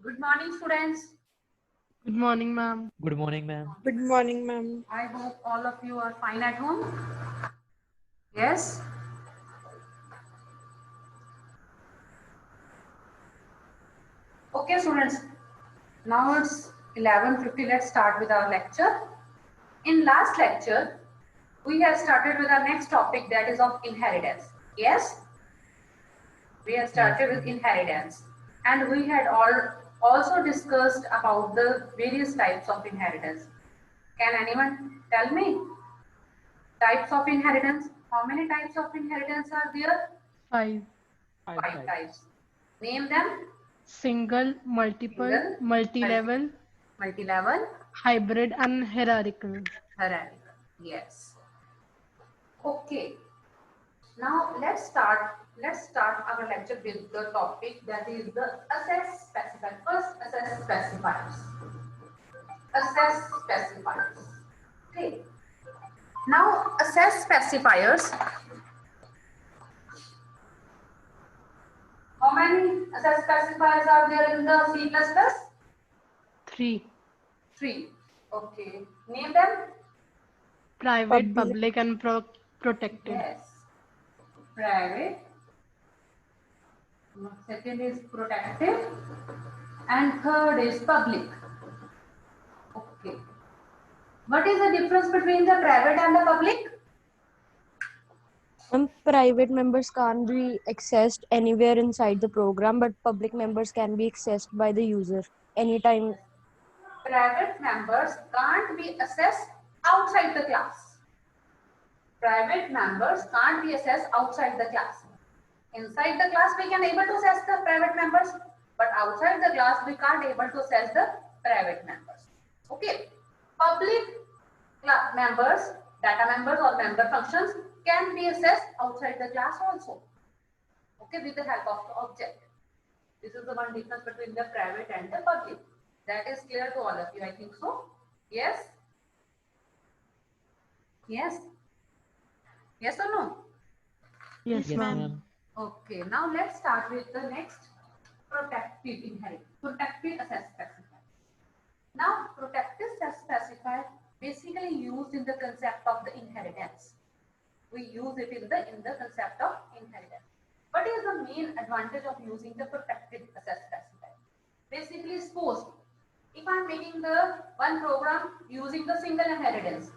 Good morning, students. Good morning, ma'am. Good morning, ma'am. Good morning, ma'am. I hope all of you are fine at home. Yes. Okay, students. Now it's 11:50. Let's start with our lecture. In last lecture, we have started with our next topic, that is of inheritance. Yes. We have started with inheritance, and we had also discussed about the various types of inheritance. Can anyone tell me types of inheritance? How many types of inheritance are there? 5. Five types. Name them. Single, multiple, Single, multi-level, multi-level, hybrid, and hierarchical. hierarchical. Yes. Okay. Now let's start our lecture with the topic, that is the assess specifier. First, assess specifiers. Assess specifiers. Okay. Now assess specifiers. How many assess specifiers are there in the C++? 3. 3. Okay. Name them. Private, public, and protected. Yes. Private. Second is protected. And third is public. Okay. What is the difference between the private and the public? Private members can't be accessed anywhere inside the program, but public members can be accessed by the user anytime. Private members can't be accessed outside the class. Private members can't be accessed outside the class. Inside the class we can able to access the private members, but outside the class we can't able to access the private members. Okay. Public members, data members or member functions can be accessed outside the class also. Okay, with the help of the object. This is the one difference between the private and the public. That is clear to all of you, I think so. Yes? Yes? Yes or no? Yes, Yes, ma'am. ma'am. Okay, now let's start with the next protective inheritance. Protective assess specifier. Now, protective assess specifier basically used in the concept of the inheritance. We use it in the concept of inheritance. What is the main advantage of using the protective assess specifier? Basically, suppose if I am making the one program using the single inheritance,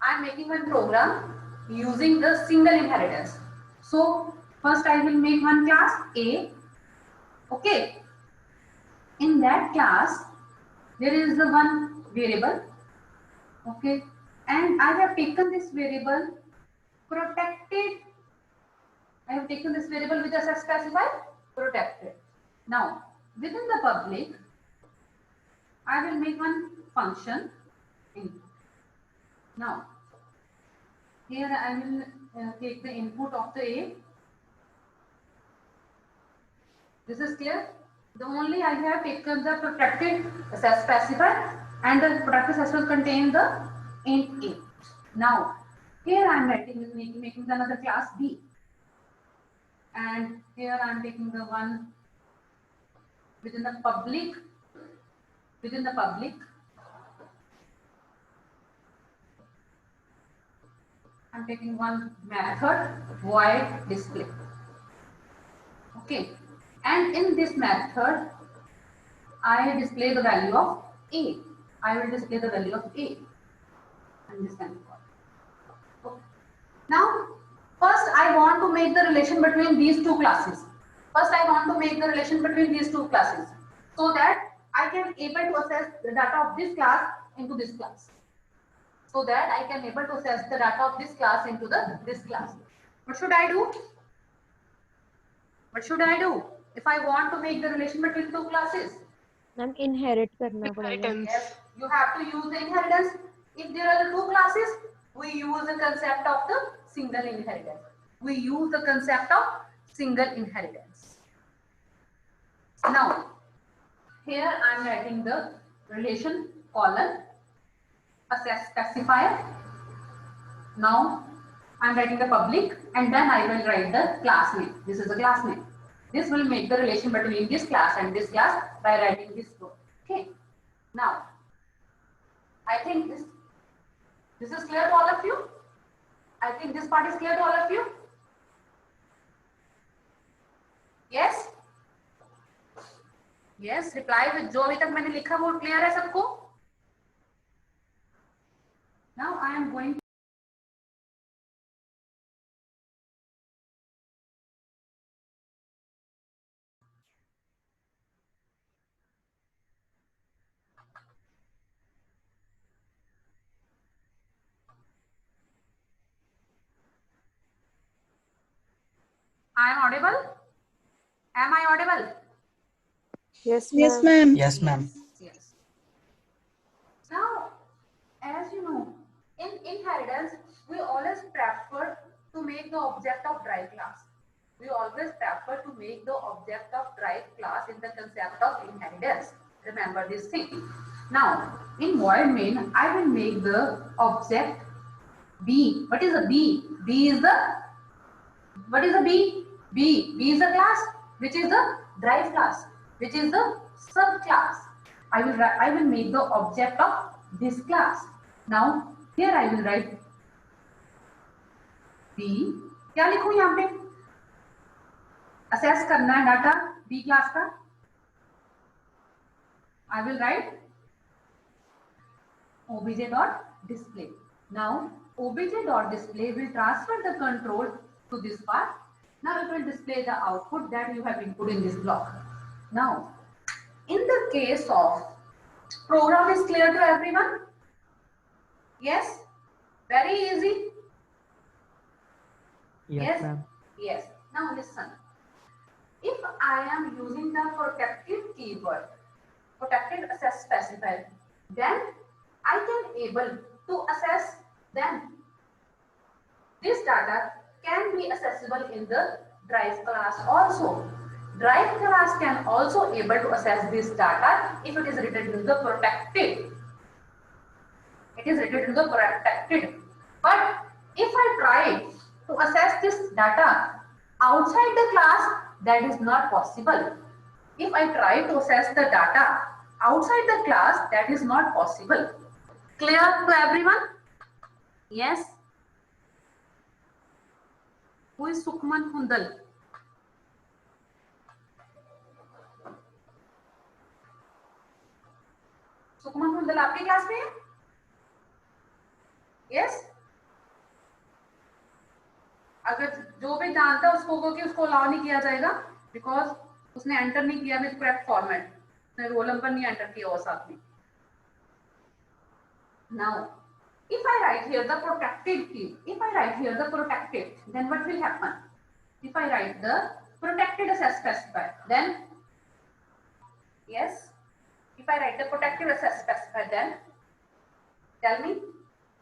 I am making one program using the single inheritance. So first I will make one class A. Okay. In that class, there is the one variable. Okay. And I have taken this variable protected. I have taken this variable with assess specifier protected. Now, within the public, I will make one function. Now, here I will take the input of the A. This is clear. The only I have taken the protected assess specifier, and the protected assess will contain the int A. Now, here I am making another class B, and here I am taking the one within the public. Within the public, I am taking one method void display. Okay, and in this method, I display the value of A. I will display the value of A. And this can be called. Okay. Now, first I want to make the relation between these two classes. First I want to make the relation between these two classes, so that I can able to access the data of this class into this class. So that I can able to access the data of this class into this class. What should I do? What should I do if I want to make the relation between two classes? Inherit karna padega. Inheritance. Yes, you have to use the inheritance. If there are two classes, we use the concept of the single inheritance. We use the concept of single inheritance. Now, here I am writing the relation colon assess specifier. Now I am writing the public, and then I will write the class name. This is the class name. This will make the relation between this class and this class by writing this code. Okay. Now, I think this is clear to all of you. I think this part is clear to all of you. Yes. Yes. Reply with जो अभी तक मैंने लिखा वो clear है सबको. Now I am going. I am audible. Am I audible? Yes, Yes, ma'am. ma'am. Yes, ma'am. Yes. Now, as you know, in inheritance, we always prefer to make the object of drive class. We always prefer to make the object of drive class in the concept of inheritance. Remember this thing. Now, in void main, I will make the object B. What is a B? B is the, what is a B? B is a class, which is the drive class, which is the subclass. I will make the object of this class. Now here I will write B. क्या लिखूं यहाँ पे? Assess करना है data B class का. I will write obj.display. Now obj.display will transfer the control to this part. Now it will display the output that you have input in this block. Now, in the case of program is clear to everyone? Yes? Very easy? Yes, ma'am. Yes. Now listen. If I am using the protected keyword, protected access specifier, then I can able to assess then this data can be accessible in the drive class also. Drive class can also able to access this data if it is written in the protected. It is written in the protected. But if I try to access this data outside the class, that is not possible. If I try to access the data outside the class, that is not possible. Clear to everyone? Yes. Who is Sukhman Kundal? Sukhman कुंडल आपके class में है? Yes? अगर जो भी जानता है उसको होगा कि उसको अलाउ नहीं किया जाएगा बिकॉज उसने एंटर नहीं किया विद करेक्ट फॉर्मेट, उसने रोल नंबर नहीं एंटर किया और साथ में. Now if I write here the protected key, if I write here the protected, then what will happen? If I write the protected access specifier, then yes, if I write the protected access specifier, then tell me,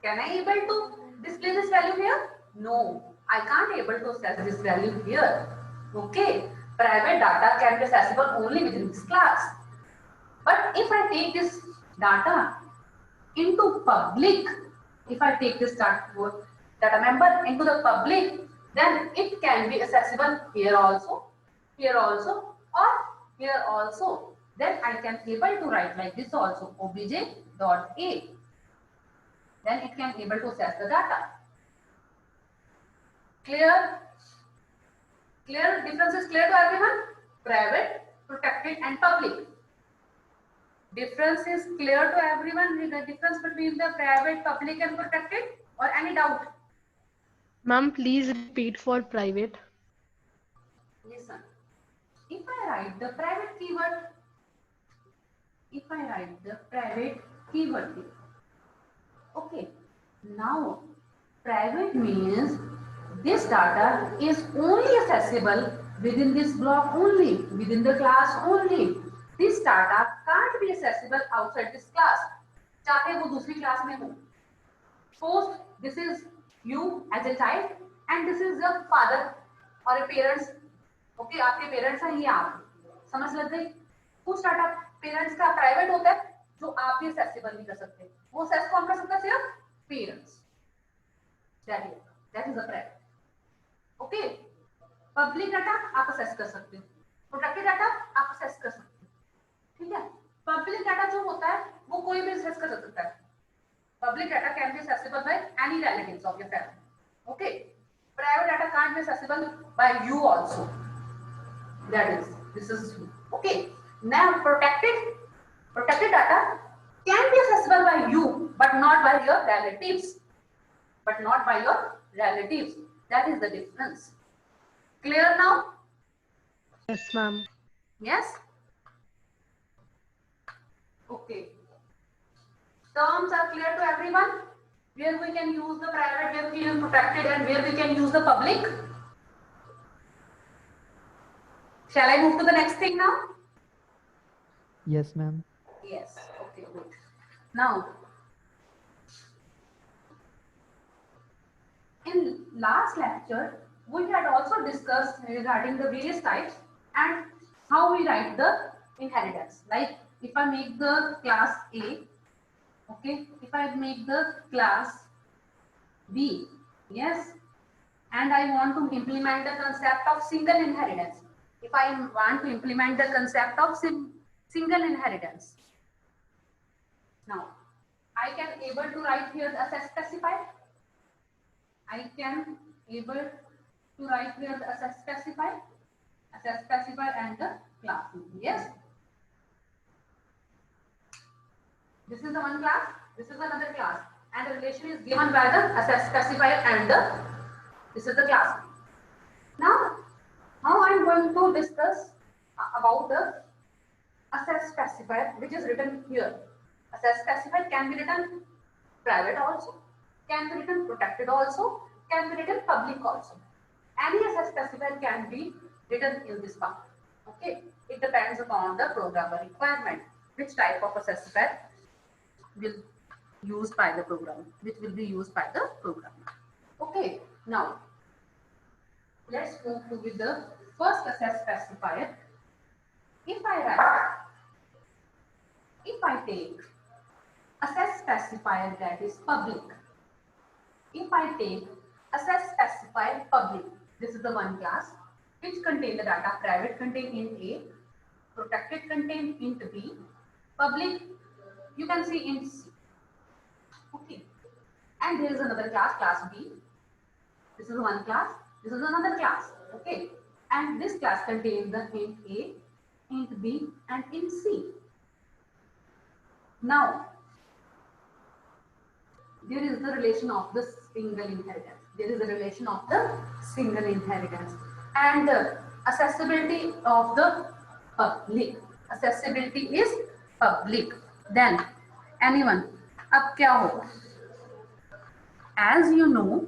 can I able to display this value here? No, I can't able to access this value here. Okay, private data can be accessible only within this class. But if I take this data into public, if I take this data member into the public, then it can be accessible here also, or here also. Then I can able to write like this also, obj.a. Then it can able to access the data. Clear? Clear? Difference is clear to everyone? Private, protected and public. Difference is clear to everyone with the difference between the private, public and protected, or any doubt? Ma'am, please repeat for private. Listen, if I write the private keyword, okay, now private means this data is only accessible within this block only, within the class only. This data can't be accessible outside this class, चाहे वो दूसरी class में हो. Suppose this is you as a child and this is your father or a parents. Okay, आपके parents हैं, ये आप. समझ लग गई? कुछ डाटा पेरेंट्स का प्राइवेट होता है जो आप भी एक्सेसिबल नहीं कर सकते. वो एक्सेस कौन कर सकता है? सिर्फ parents. That is a private. Okay, public data आप एक्सेस कर सकते हो. प्रोटेक्टेड डाटा आप असेस कर सकते हैं, ठीक है। पब्लिक डाटा जो होता है वो कोई भी असेस कर सकता है। Public data can be accessible by any relatives of your family, okay. Private data can't be accessible by you also, that is this is okay. Now protected data can be accessible by you but not by your relatives, that is the difference. Clear now? Yes, ma'am. Yes, okay. Terms are clear to everyone, where we can use the private, where we can use protected, and where we can use the public. Shall I move to the next thing now? Yes, ma'am. Yes, okay, good. Now in last lecture we had also discussed regarding the various types and how we write the inheritance. Like if I make the class A, okay, if I make the class B, yes, and I want to implement the concept of single inheritance. If I want to implement the concept of single inheritance, now I can able to write here the access specified. I can able to write here the access specified and the class. Yes, this is the one class, this is another class, and the relation is given by the access specified and the this is the class. Now I am going to discuss about the access specified, which is written here. Access specified can be written private also, can be written protected also, can be written public also. Any access specified can be written in this part. Okay, it depends upon the programmer requirement, which type of access specified will used by the program, which will be used by the programmer. Okay, now let's move to with the first access specifier. If I take access specifier that is public, if I take access specifier public, this is the one class which contain the data. Private contain int A, protected contain int B, public you can see int C. Okay, and there is another class B. This is one class, this is another class. Okay, and this class contains the int A, int B, and int C. Now there is the relation of the single inheritance. There is a relation of the single inheritance and accessibility of the public. Accessibility is public. Then anyone, अब क्या होगा? As you know,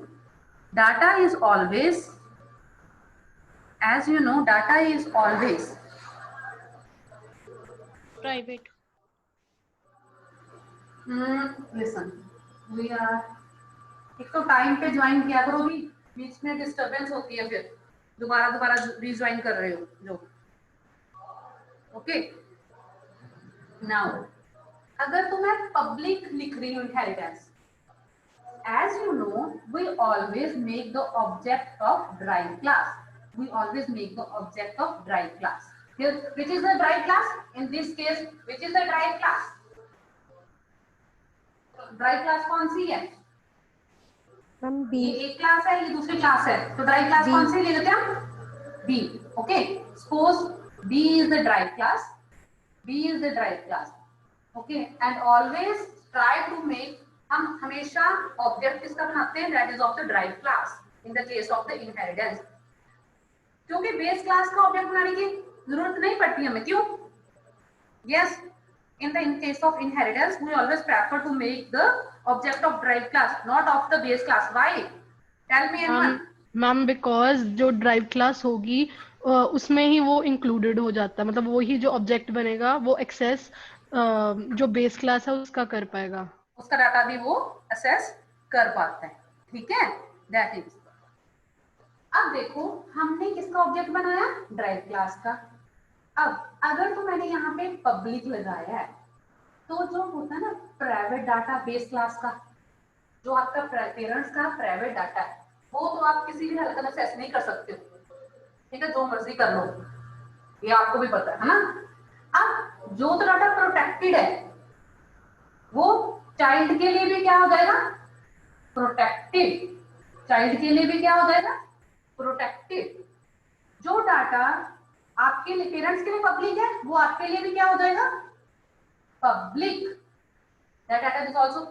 data is always Private. listen, we are एक तो time पे join किया करो भी, बीच में डिस्टरबेंस होती है, फिर दोबारा रीज्वाइन कर रहे हो जो. ओके, नाउ अगर तो मैं पब्लिक लिख रही हूँ inheritance, as you know we always make the object of derived class. We always make the object of derived class. Here, which is the derived class? In this case, which is the derived class? Derive class कौन सी है? Ma'am B. ये एक class है, ये दूसरी class है, तो ड्राइव क्लास कौन सी ले लेते हैं हम? B. Okay, suppose B is the derive class, B is the derive class. Okay, and always try to make, हम हमेशा ऑब्जेक्ट किसका बनाते हैं? That is of the derive class in the case of the inheritance, क्योंकि base class का object बनाने की जरूरत नहीं पड़ती हमें. क्यों? Yes, in case of inheritance we always prefer to make the object of derived class, not of the base class. Why? Tell me anyone. Ma'am because जो ड्राइव क्लास होगी उसमें ही वो इंक्लूडेड हो जाता है, मतलब वो ही जो ऑब्जेक्ट बनेगा वो एक्सेस जो बेस क्लास है उसका कर पाएगा, उसका डाटा भी वो असेस कर पाता है. ठीक है, दैट इज. अब देखो हमने किसका ऑब्जेक्ट बनाया? ड्राइव क्लास का. अब अगर तो मैंने यहाँ पे पब्लिक लगाया है, तो जो होता है ना प्राइवेट डाटा बेस क्लास का, जो आपका पेरेंट्स का प्राइवेट डाटा है, वो तो आप किसी भी हालत में एक्सेस नहीं कर सकते हो. ठीक है, जो मर्जी कर लो. ये आपको भी पता है ना। अब जो तो डाटा प्रोटेक्टेड है वो चाइल्ड के लिए भी क्या हो जाएगा, प्रोटेक्टेड। चाइल्ड के लिए भी क्या हो जाएगा, प्रोटेक्टेड। जो डाटा आपके लिए, पेरेंट्स के लिए पब्लिक है, वो आपके लिए भी क्या हो जाएगा, public. That data is also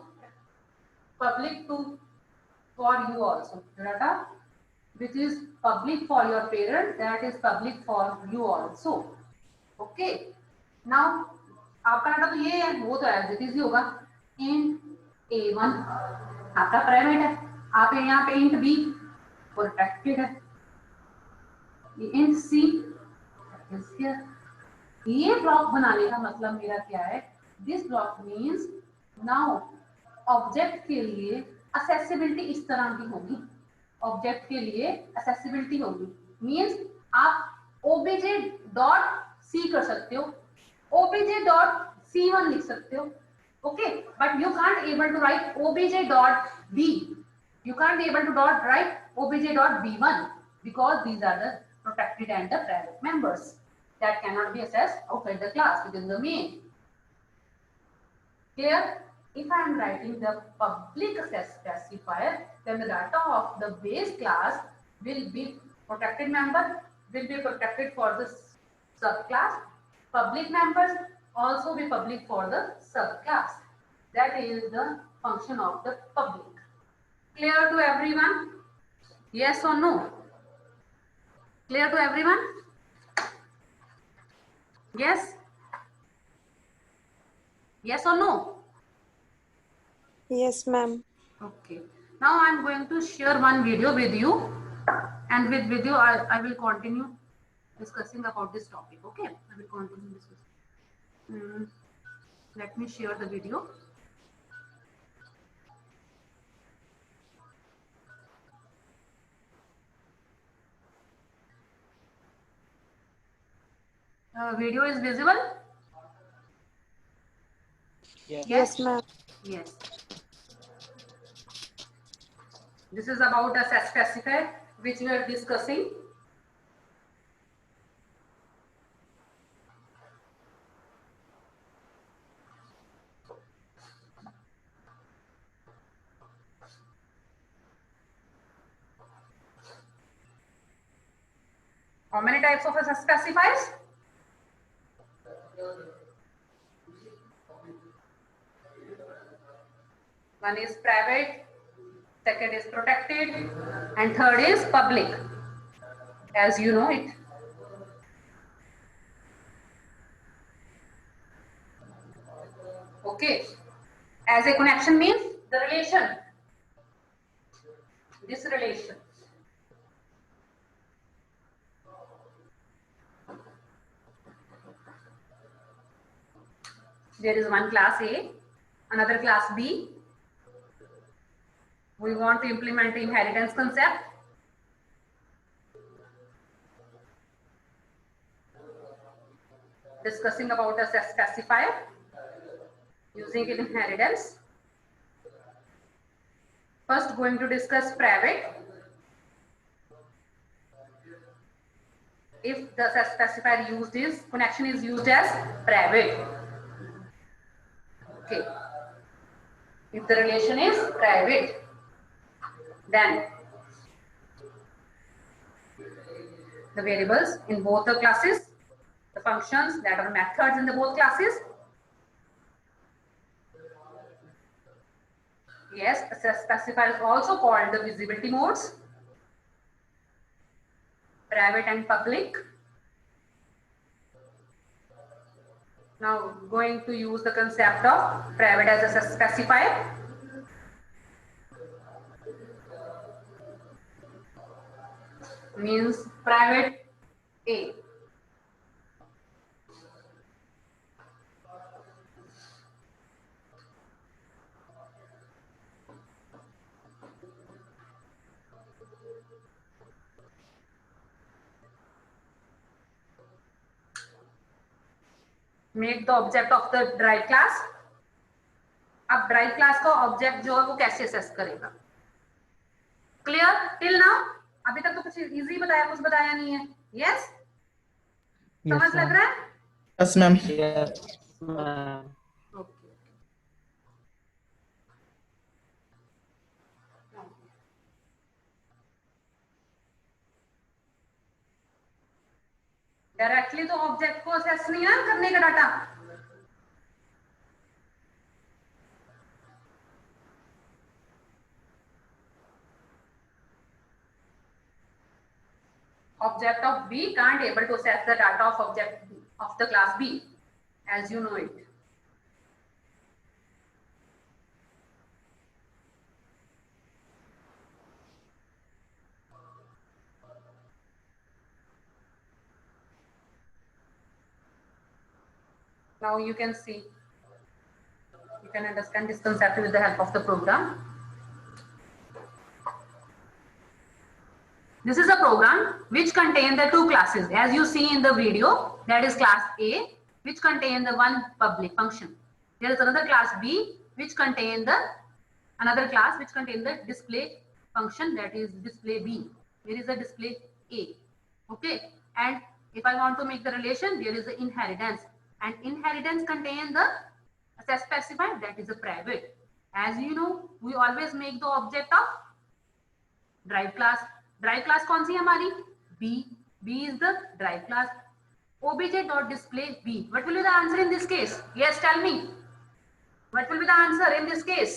public to for you also. The data which is public for your parent, that is public for you also. Okay. Now आपका डाटा तो ये है, वो तो एज इट इज ही होगा। Int A1 आपका private है, आप यहाँ पे इंट B प्रोटेक्टेड है, इंट C ये ब्लॉक बनाने का मतलब मेरा क्या है, this block means now object के लिए असेसिबिलिटी इस तरह की होगी। ऑब्जेक्ट के लिए असेसिबिलिटी होगी मीन्स आप ओबीजे डॉट सी कर सकते हो, ओबीजे डॉट C1 लिख सकते हो, okay, but you can't able to write ओबीजे B J, you can't able to dot write obj.b1 because these are the protected and the private members that cannot be accessed outside the class within the main. Here, if I am writing the public access specifier, then the data of the base class will be protected member, will be protected for the subclass. Public members also be public for the subclass. That is the function of the public. Clear to everyone? Yes or no? Clear to everyone? Yes? Yes or no? Yes, ma'am. Okay. Now I am going to share one video with you, and with video I will continue discussing about this topic. Okay? I will continue discussing. Let me share the video. Video is visible? Yes, ma'am. Yes. This is about a set specifier which we are discussing. How many types of set specifiers? One is private, second is protected, and third is public, as you know it. Okay. As a connection means the relation, this relation. There is one class A, another class B. We want to implement the inheritance concept. Discussing about a set specifier using inheritance. First, going to discuss private. If the set specifier used is connection is used as private. Okay. If the relation is private, then the variables in both the classes, the functions that are methods in the both classes. Yes, access specifier is also called the visibility modes, private and public. Now going to use the concept of private as a specifier. Means private A. Make the object of the derived class. अब derived class का object जो है वो कैसे assess करेगा? Clear till now? अभी तक तो कुछ easy बताया, कुछ बताया नहीं है. Yes? Yes, समझ लग ma'am. रहा है? Yes, ma'am. Yes, ma'am. Okay. Directly तो ऑब्जेक्ट को असेस नहीं ना करने का data, object of B can't able to access the data of object B, of the class B, as you know it. Now you can see, you can understand this concept with the help of the program. This is a program which contains the two classes, as you see in the video, that is class A, which contains the one public function. There is another class B, which contains the another class which contains the display function, that is display B. There is a display A. Okay, and if I want to make the relation, there is the inheritance, and inheritance contains the access specified, that is a private. As you know, we always make the object of derive class कौन सी है हमारी? B is the derive class. obj dot display b. What will be the answer in this case? Yes, tell me. What will be the answer in this case?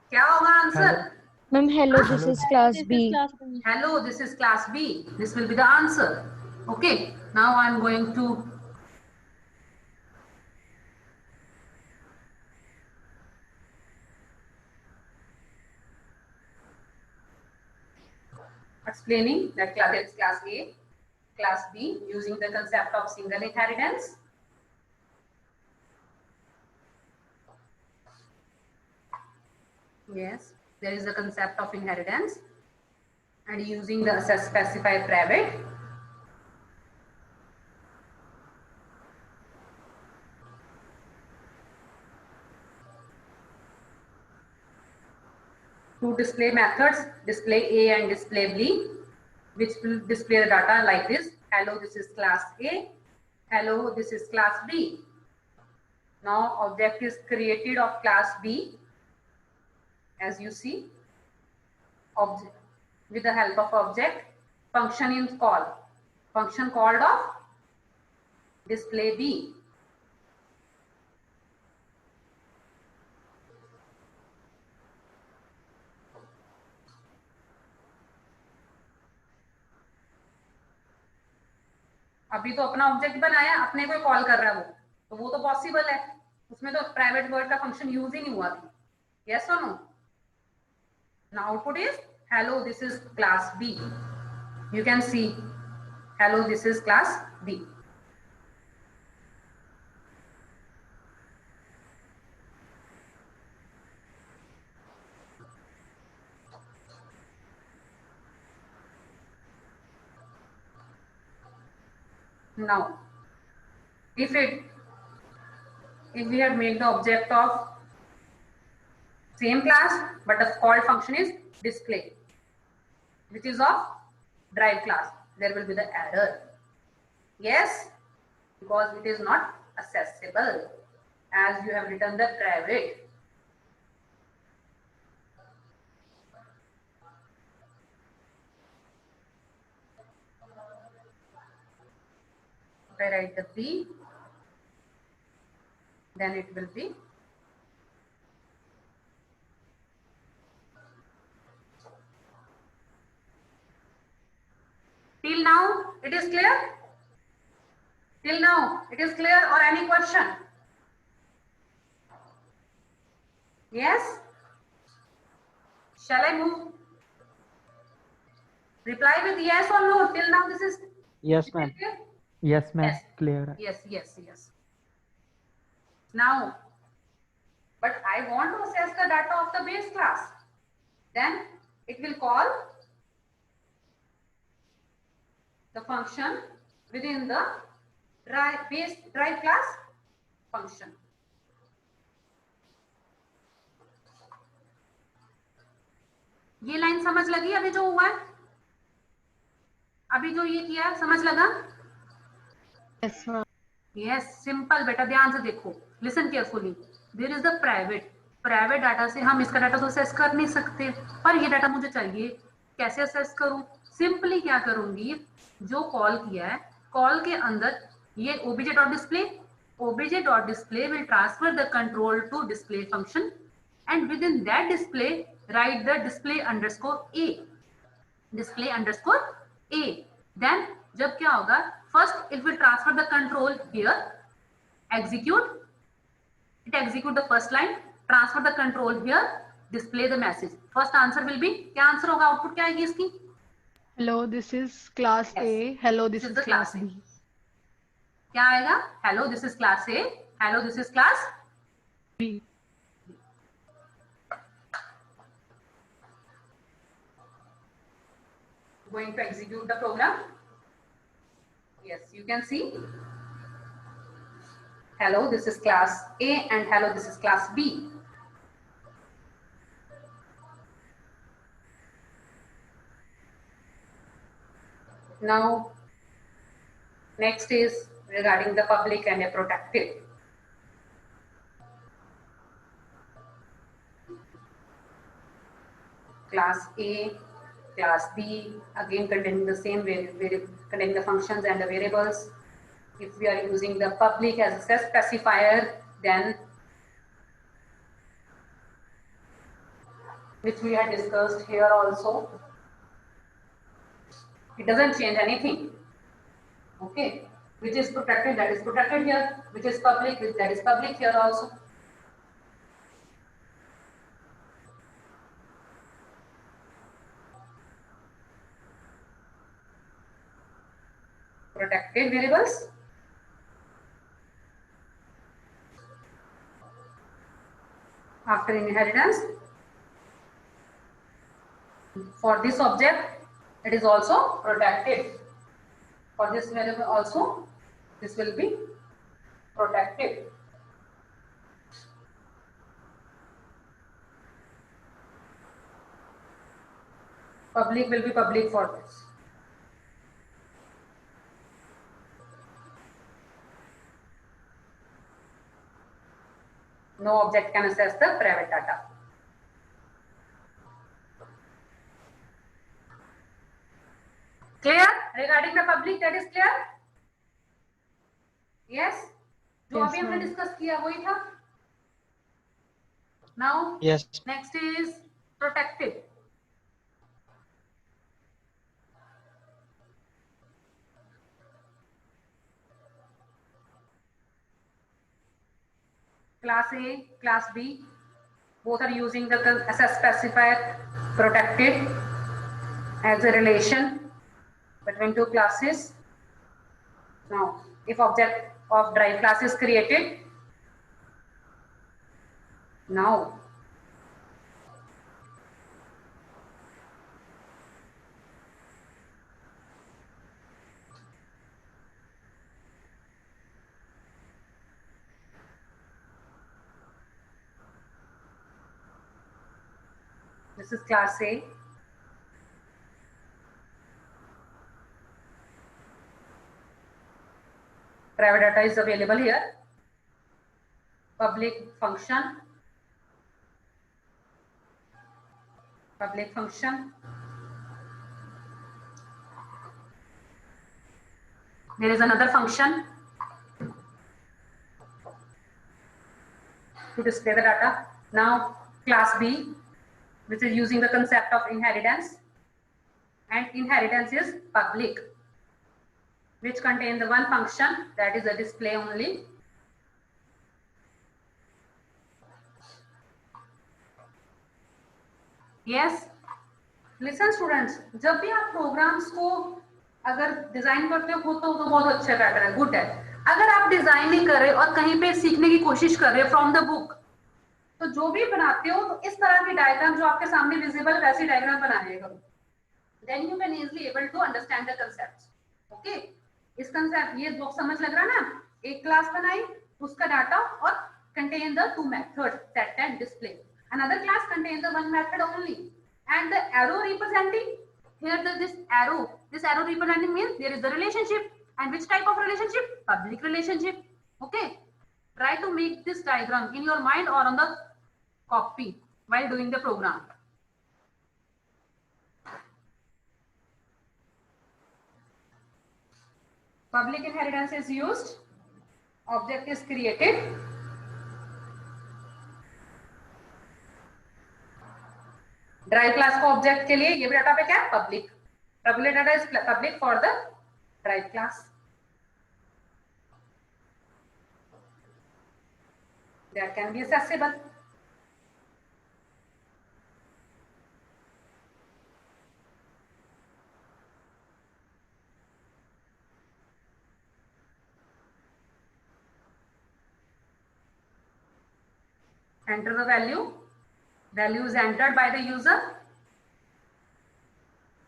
क्या होगा answer? Ma'am, hello, this is class B. Hello, this is class B. This will be the answer. Okay, now I am going to explaining that class is class A, class B, using the concept of single inheritance. Yes, there is the concept of inheritance, and using the access specified private. Two display methods, display A and display B, which will display the data like this. Hello, this is class A. Hello, this is class B. Now object is created of class B, as you see. Object with the help of object, function is called. Function called of display B. अभी तो अपना object बनाया, अपने को call कर रहा है वो तो पॉसिबल है, उसमें तो प्राइवेट वर्ड का फंक्शन यूज ही नहीं हुआ था. यस और no? Now output is hello this is class B. You can see hello this is class B. Now, if we have made the object of same class, but the called function is display, which is of drive class, there will be the error. Yes, because it is not accessible, as you have written the private. If I write the B, then it will be till now it is clear? Till now it is clear, or any question? Yes? Shall I move? Reply with yes or no. Till now this is Yes, ma'am. clear? Yes, ma'am. Yes. Clear. Yes. Now, but I want to access the data of the base class. Then it will call the function within the base drive class function. ये line समझ लगी अभी जो हुआ है? अभी जो ये किया समझ लगा? Yes ma'am. यस, सिंपल बेटा, ध्यान से देखो, listen carefully. There is the private data से हम इसका डाटा तो असेस कर नहीं सकते, पर ये डाटा मुझे चाहिए, कैसे असेस करूं? सिंपली क्या करूंगी, जो कॉल किया है, कॉल के अंदर ये obj.display will transfer the control to display function and within that display write the display underscore a. Then जब क्या होगा, first it will transfer the control here, it execute the first line, transfer the control here, display the message. First answer will be, क्या answer होगा, output क्या आएगी इसकी? Hello this is class Yes, A, hello this this is is the class class A. B. क्या आएगा? Hello this is class A, hello this is class B. going to execute the program. Yes, you can see, hello this is class A and hello this is class B. Now next is regarding the public and a protected. Class A, class B, again containing the same containing the functions and the variables. If we are using the public as a set specifier, then which we had discussed here also, it doesn't change anything. Okay, which is protected, that is protected here, which is public, that is public here also. Protected variables. After inheritance, for this object, it is also protected. For this variable also, this will be protected. Public will be public for this. No object can access the private data. Clear? Regarding the public, that is clear? Yes? जो Yes, अभी हमने ma'am. Discuss किया वही था. Now, Yes. next is protected. Class A, class B, both are using the access specifier protected as a relation between two classes. Now, if object of drive class is created, now this is class A. Private data is available here. Public function. Public function. There is another function to display the data. Now class B, which is using the concept of inheritance, and inheritance is public, which contain the one function, that is a display only. Yes, listen students, जब भी आप programmes को अगर design करते हो तो बहुत अच्छा पैटर्न है, गुड है. अगर आप डिजाइन नहीं कर रहे और कहीं पे सीखने की कोशिश कर रहे हो फ्रॉम द बुक, तो जो भी बनाते हो तो इस तरह की डायग्राम जो आपके सामने विजिबल वैसी डायग्राम बनाइएगा, then you can easily able to understand the concepts. Okay, इस कांसेप्ट ये ब्लॉक समझ लग रहा है ना? एक क्लास बनाई, उसका डाटा और contain the two methods set and display. Another class contains the one method only, and the arrow representing here this arrow representing means there is a relationship. And which type of relationship? Public relationship. Okay. Try to make this diagram in your mind or on the copy while doing the program. Public inheritance is used. Object is created. Drive class को object के लिए ये भी data पे क्या है? Public. Public data is public for the drive class. That can be accessible. Enter the value. Value is entered by the user.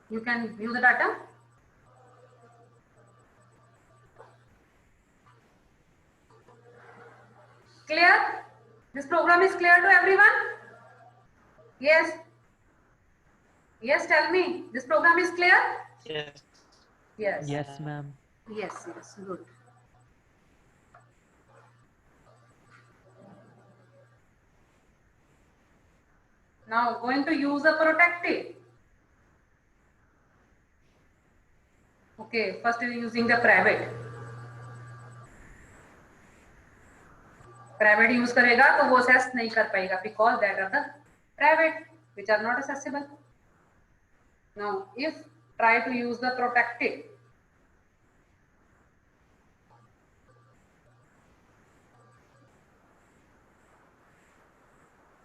You can view the data. Clear? This program is clear to everyone? Yes. Yes, tell me. This program is clear? Yes. Yes. Yes, ma'am. Yes, yes, good. Now going to use a protective. Okay, first we are using the private. Private use करेगा तो वो access नहीं कर पाएगा because that are the private which are not accessible. Now if try to use the protected.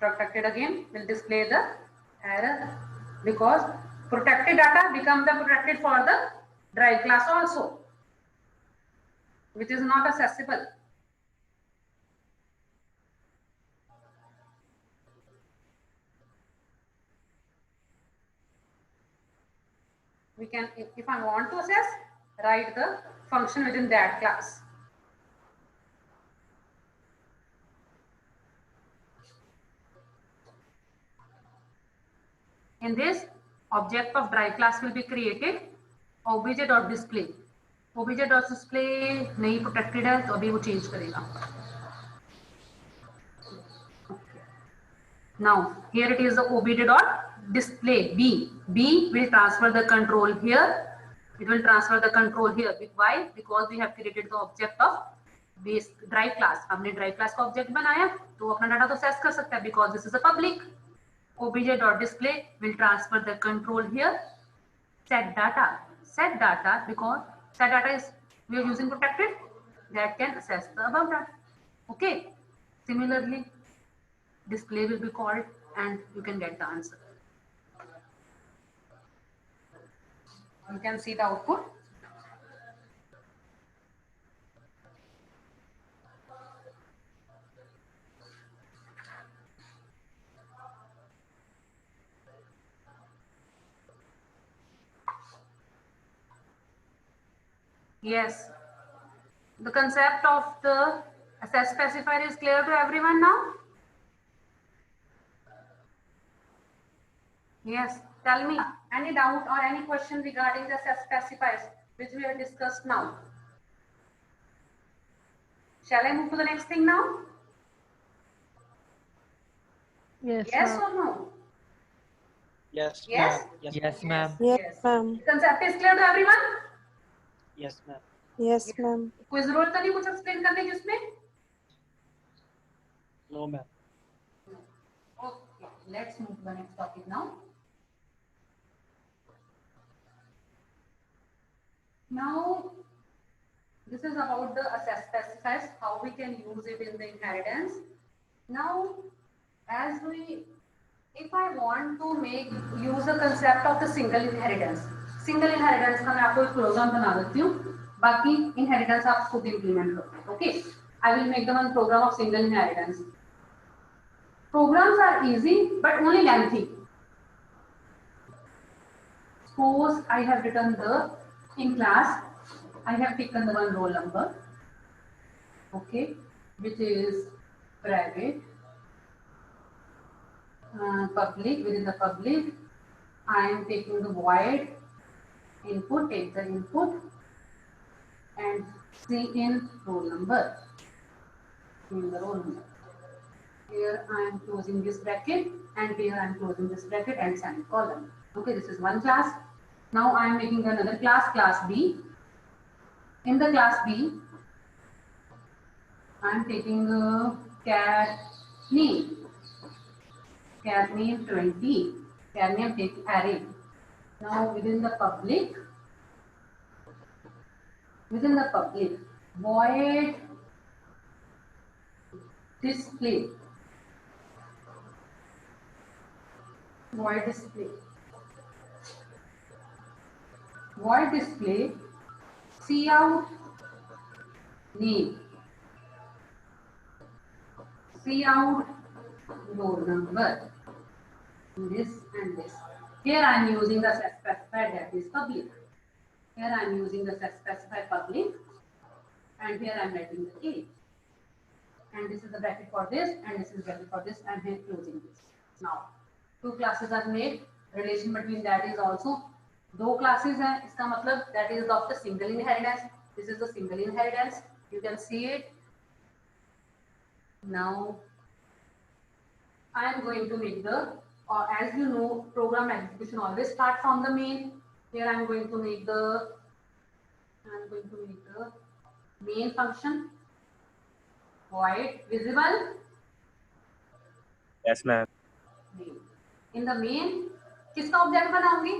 Protected again will display the error because protected data become the protected for the drive class also, which is not accessible. We can, if I want to access, write the function within that class. In this, object of drive class will be created. obj.display. obj.display नहीं protected है तो अभी वो change करेगा. Now here it is the obj.display b. B will transfer the control here. It will transfer the control here. Why? Because we have created the object of base drive class. हमने drive class का object बनाया तो अपना data तो access कर सकता है because this is a public. obj.display will transfer the control here. Set data because set data is we are using protected that can access the above data. Okay. Similarly, display will be called and you can get the answer. You can see the output. Yes. The concept of the access specifier is clear to everyone now? Yes. Tell me any doubt or any question regarding the access specifiers which we have discussed now. Shall I move to the next thing now? Yes. Yes or no? Yes. Yes? Yes. Yes, ma'am. Yes, ma'am. The concept is clear to everyone? Yes, ma'am. Yes, ma'am. कोई जरूरत तो नहीं कुछ explain करने की उसमें? No, ma'am. Okay, let's move to the next topic now. Now, this is about the access specifiers, how we can use it in the inheritance. Now, if I want to use the concept of the single inheritance का मैं आपको एक programme बना देती हूँ. बाकी inheritance आप खुद implement करो. Okay, I will make the one program of single inheritance. Programs are easy but only lengthy. Suppose I have written in class, I have taken the one roll number, okay, which is private, public. Within the public, I am taking the void input, take the input and see in roll number. In the roll number. Here I am closing this bracket and here I am closing this bracket and semicolon. Okay, this is one class. Now I am making another class, class B. In the class B, I am taking cat name 20. Cat name take array. Now within the public, void display. Void display. Void display. Cout name. Cout roll number. This and this. Here I am using the specified, that is public. Here I am using the specified public, and here I am writing the age. And this is the bracket for this, and this is bracket for this, and here closing this. Now, two classes are made. Relation between that is also दो classes हैं. इसका मतलब that is of the single inheritance. This is the single inheritance. You can see it. Now, I am going to make the, as you know, program execution always start from the main. Here I am going to make the main function void visible. Yes, ma'am. In the main, किसका object बनाऊंगी?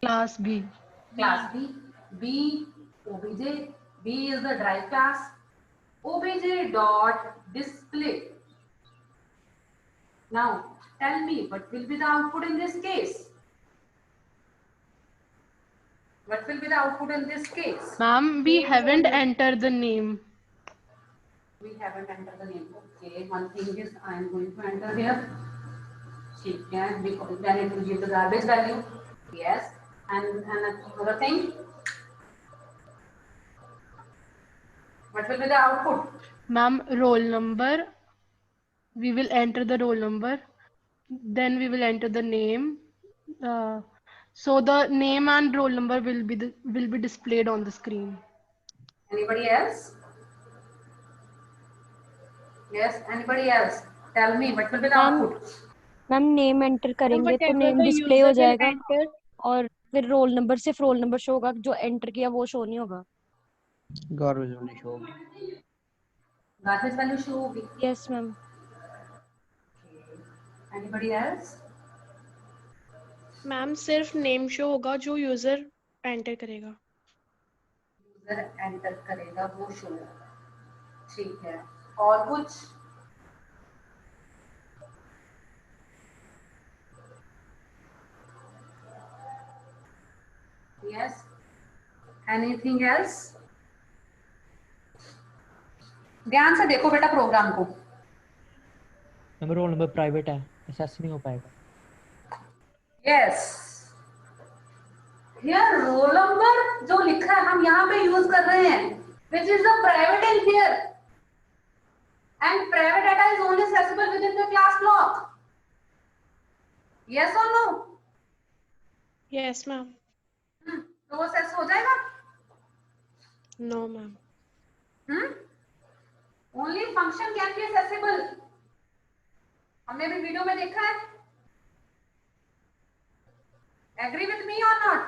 Class B. Class B. B obj. B is the drive class. Obj dot display. Now tell me what will be the output in this case? What will be the output in this case? Ma'am, we haven't entered the name. We haven't entered the name. Okay, one thing is I am going to enter here. ठीक है, then it will give the garbage value. Yes, and another thing. What will be the output? Ma'am, roll number. We will enter the roll number. Then we will enter the name. So the name and roll number will be displayed on the screen. Anybody else? Yes, anybody else? Tell me what will be the output? Ma'am name enter करेंगे तो name display हो जाएगा और फिर roll number सिर्फ roll number show होगा, जो enter किया वो शो नहीं होगा. Garbage only show होगी. Garbage value show होगी. Yes ma'am. Anybody else? Ma'am सिर्फ नेम शो होगा जो यूजर एंटर करेगा. यूजर एंटर करेगा वो शो होगा. ठीक है. और कुछ? Yes. Anything else? ध्यान से देखो बेटा प्रोग्राम को. नंबर रोल नंबर प्राइवेट है, एक्सेस नहीं हो पाएगा. Yes. Here roll number जो लिखा है हम यहाँ पे यूज कर रहे हैं, which is the private in here, and private data is only accessible within the class block. Yes or no? Yes ma'am. तो वो सेस हो जाएगा? No ma'am. Only function can be accessible. हमने भी वीडियो में देखा है. Agree with me or not?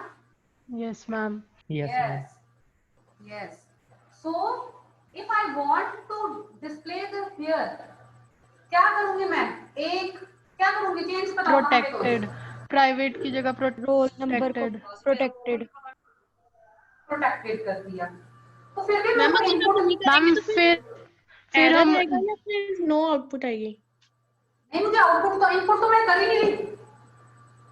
Yes, ma'am. Yes, ma'am. Yes. So if I want to display the here, क्या करूँगी मैं? एक क्या करूँगी? चेंज बताओ. Protected. Private की जगह रोल नंबर को protected. प्रोटेक्टेड कर दिया. तो फिर भी मैम मैं इनपुट मैम फिर हम आएगा या फिर नो आउटपुट आएगी. नहीं, मुझे आउटपुट तो इनपुट तो मैं कर ही नहीं रही.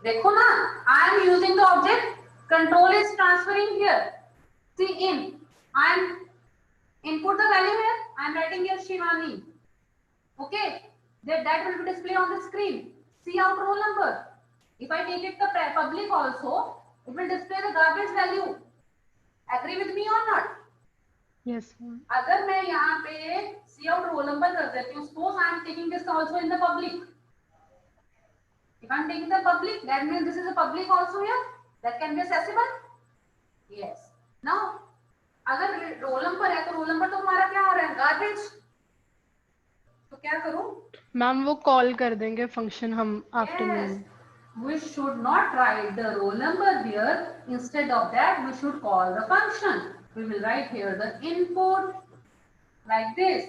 देखो ना, I am using the object, control is transferring here. Cin, I am input the value here, I am writing here Shivani. Okay, that will be displayed on the screen. See out roll number. If I take it the public also, it will display the garbage value. Agree with me or not? Yes, ma'am. अगर मैं यहाँ पे see out roll number कर देती हूँ, suppose I am taking this also in the public. If I'm taking the public, that means this is a public also here. That can be accessible. Yes. Now, अगर roll number है तो roll number तो हमारा क्या आ रहा है? Garbage. तो क्या करूं? मैम वो कॉल कर देंगे फंक्शन हम after Yes. Name. We should not write the roll number there. Instead of that, we should call the function. We will write here the input like this.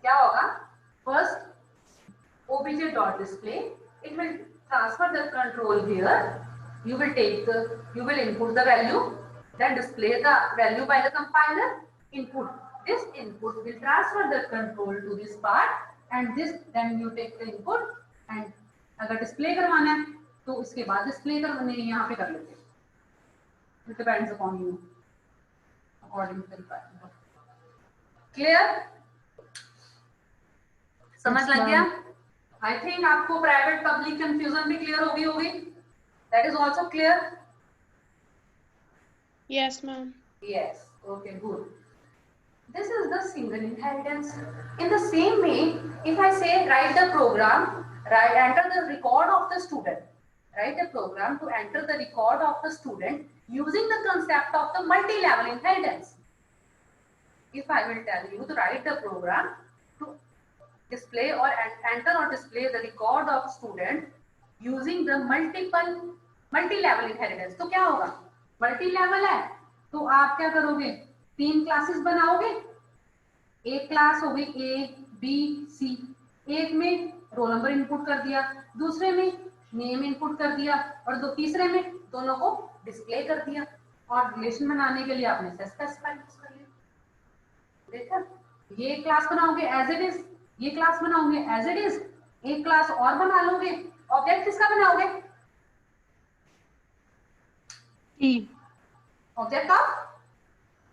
क्या होगा? First, obj.display. It will transfer the control here. You will input the value, then display the value by the compiler. Input. This input will transfer the control to this part, and this then you take the input and अगर display करवाना है तो इसके बाद display करवाने यहाँ पे कर लेते हैं. It depends upon you according to the requirement. Clear? समझ लग गया? I think आपको प्राइवेट पब्लिक कंफ्यूजन भी क्लियर होगी. That is also clear? Yes, ma'am. Yes. Okay, good. This is the single inheritance. In the same way, if I say write the program, enter the record of the student. Write the program to enter the record of the student using the concept of the multi-level inheritance. If I will tell you to write the program to display or enter or display the record of student using the multi-level inheritance, तो क्या होगा? Multi-level है, तो आप क्या करोगे? 3 classes बनाओगे. एक क्लास होगी A, B, C. एक में रोल नंबर इनपुट कर दिया, दूसरे में नेम इनपुट कर दिया और तीसरे में दोनों को डिस्प्ले कर दिया. और रिलेशन बनाने के लिए आपने स्पेसिफाई कर लिया. देखा? ये क्लास बनाओगे एज इट इज, ये क्लास बनाओगे एज इट इज, एक क्लास और बना लोगे. ऑब्जेक्ट किसका बनाओगे? C. Object of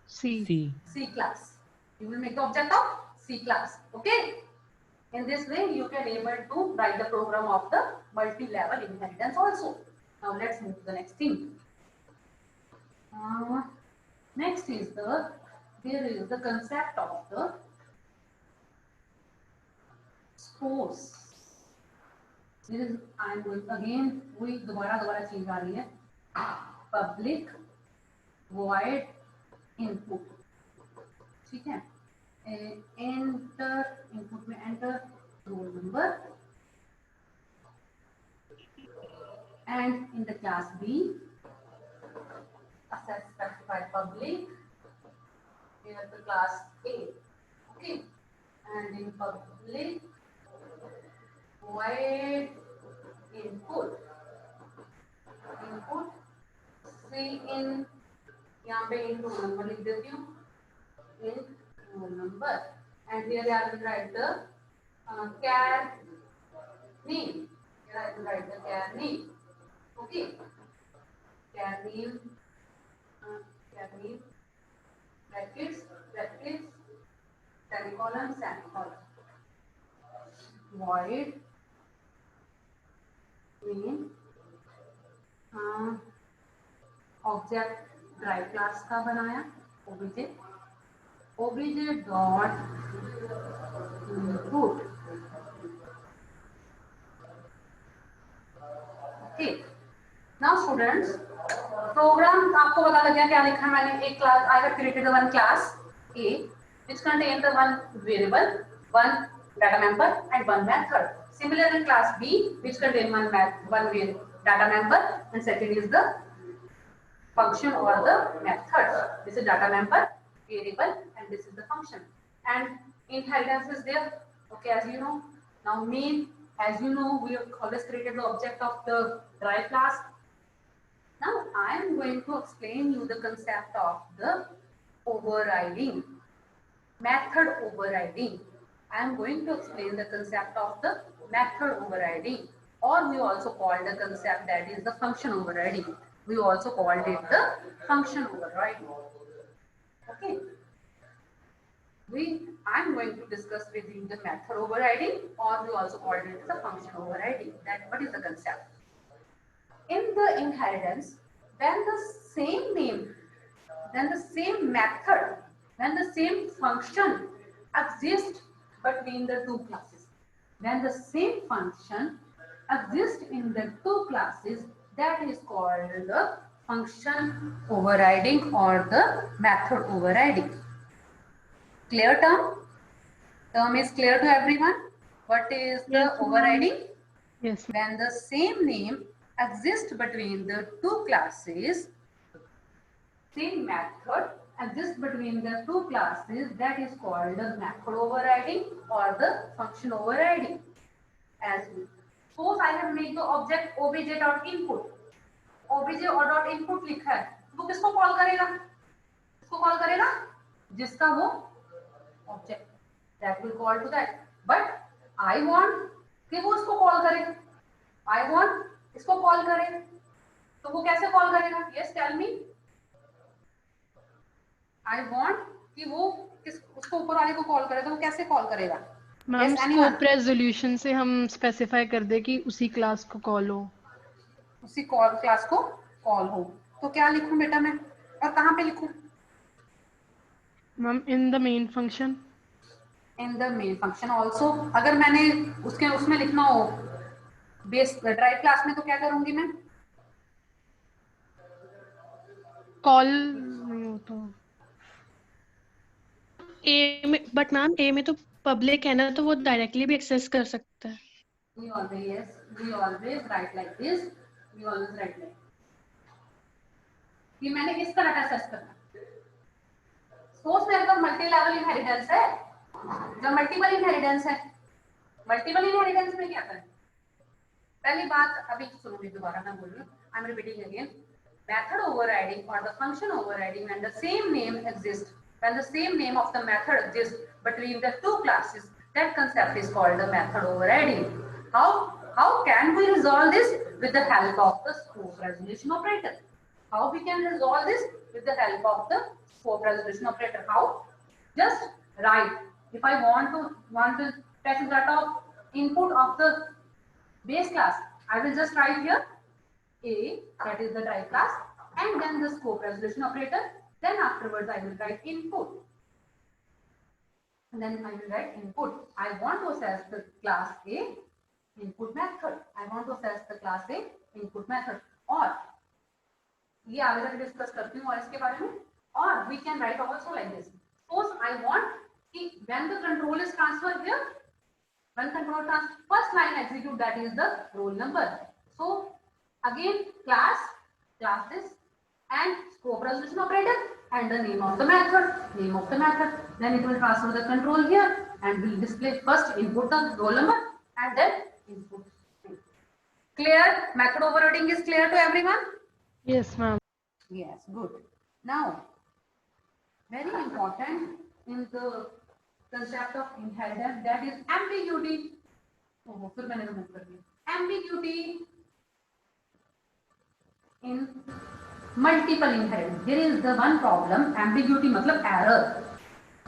C. C class. You will make the object of C class. Okay. In this way, you can able to write the program of the multi-level inheritance also. Now let's move to the next thing. Next is there is the concept of the scores. This is I am going again. वही दोबारा चीज आ रही है. Public void input. ठीक है. Enter input में enter roll number and in the class B access specify public here the class A. Okay, and in public void input C in यहाँ पे in roll number लिख देती हूँ. In roll number and here I will write the char name. Here I will write the char name. Okay, char name brackets semicolon void name object drive class का बनाया obj dot input. Okay, now students program आपको पता लग गया क्या लिखा है मैंने. एक class I have created the one class A which contain the one variable, one data member and one method. Similarly class B which contain one data member and second is the function or the method. This is data member, variable and this is the function. And inheritance is there. Okay, as you know. Now main, as you know, we have always created the object of the drive class. Now I am going to explain you the concept of the overriding, method overriding. I am going to explain the concept of the method overriding, or we also call the concept that is the function overriding. We also called it the function overriding. Okay. I'm going to discuss with you the method overriding, or we also called it the function overriding. That what is the concept? In the inheritance, when the same name, then the same method, when the same function exists between the two classes, when the same function exist in the two classes, that is called the function overriding or the method overriding. Clear term? Term is clear to everyone? What is the Yes, ma'am. overriding? Yes. When the same name exists between the two classes, same method exists between the two classes, that is called the method overriding or the function overriding. As suppose I have made the object obj.input, obj और dot input लिखा है, वो किसको call करेगा? किसको call करेगा? जिसका वो object, that will call to that. But I want कि वो इसको कॉल करे, I want इसको कॉल करे, तो वो कैसे कॉल करेगा? Yes, tell me. I want कि वो उसको ऊपर वाले को कॉल करे, तो वो कैसे कॉल करेगा? Ma'am Yes, anyone? Scope resolution से हम स्पेसिफाई कर दे कि उसी क्लास को कॉल हो, उसी कॉल क्लास को कॉल हो, तो क्या लिखूं बेटा मैं और कहाँ पे लिखूं? Ma'am in the main function. In the main function also. अगर मैंने उसमें लिखना हो बेस ड्राइव क्लास में, तो क्या करूंगी मैं? कॉल नहीं होता. ए में, बट मैम ए में तो पब्लिक है ना, तो वो डायरेक्टली भी एक्सेस कर सकता है. We always write like this. We always write like कि मैंने किस तरह का सर्च करना. सपोज मेरे पास मल्टी लेवल इनहेरिटेंस है. जब मल्टीपल इनहेरिटेंस है, मल्टीपल इनहेरिटेंस में क्या करें? पहली बात अभी सुनोगे, दोबारा मैं बोल रही हूँ. I am repeating again. Method overriding or the function overriding when the same name exists, when the same name of the method exists between the two classes, that concept is called the method overriding. How can we resolve this? With the help of the scope resolution operator. How we can resolve this? With the help of the scope resolution operator. How? Just write. If I want to fetch that of input of the base class, I will just write here A, that is the drive class, and then the scope resolution operator. Then afterwards I will write input. And then I will write input. I want to access the class A input method. I want to access the class A input method. और ये आगे तक discuss करती हूँ और इसके बारे में. और we can write also like this. Suppose I want कि when the control is transferred here, when control transfer, first line execute, that is the roll number. So again classes and scope resolution operator and the name of the method, then it will transfer the control here and will display first input the roll number and then input. Clear? Method overriding is clear to everyone? Yes ma'am. Yes, good. Now very important in the concept of inheritance, that is ambiguity. फिर मैंने remove कर दिया. Ambiguity in multiple inheritance. There is the one problem. Ambiguity मतलब error.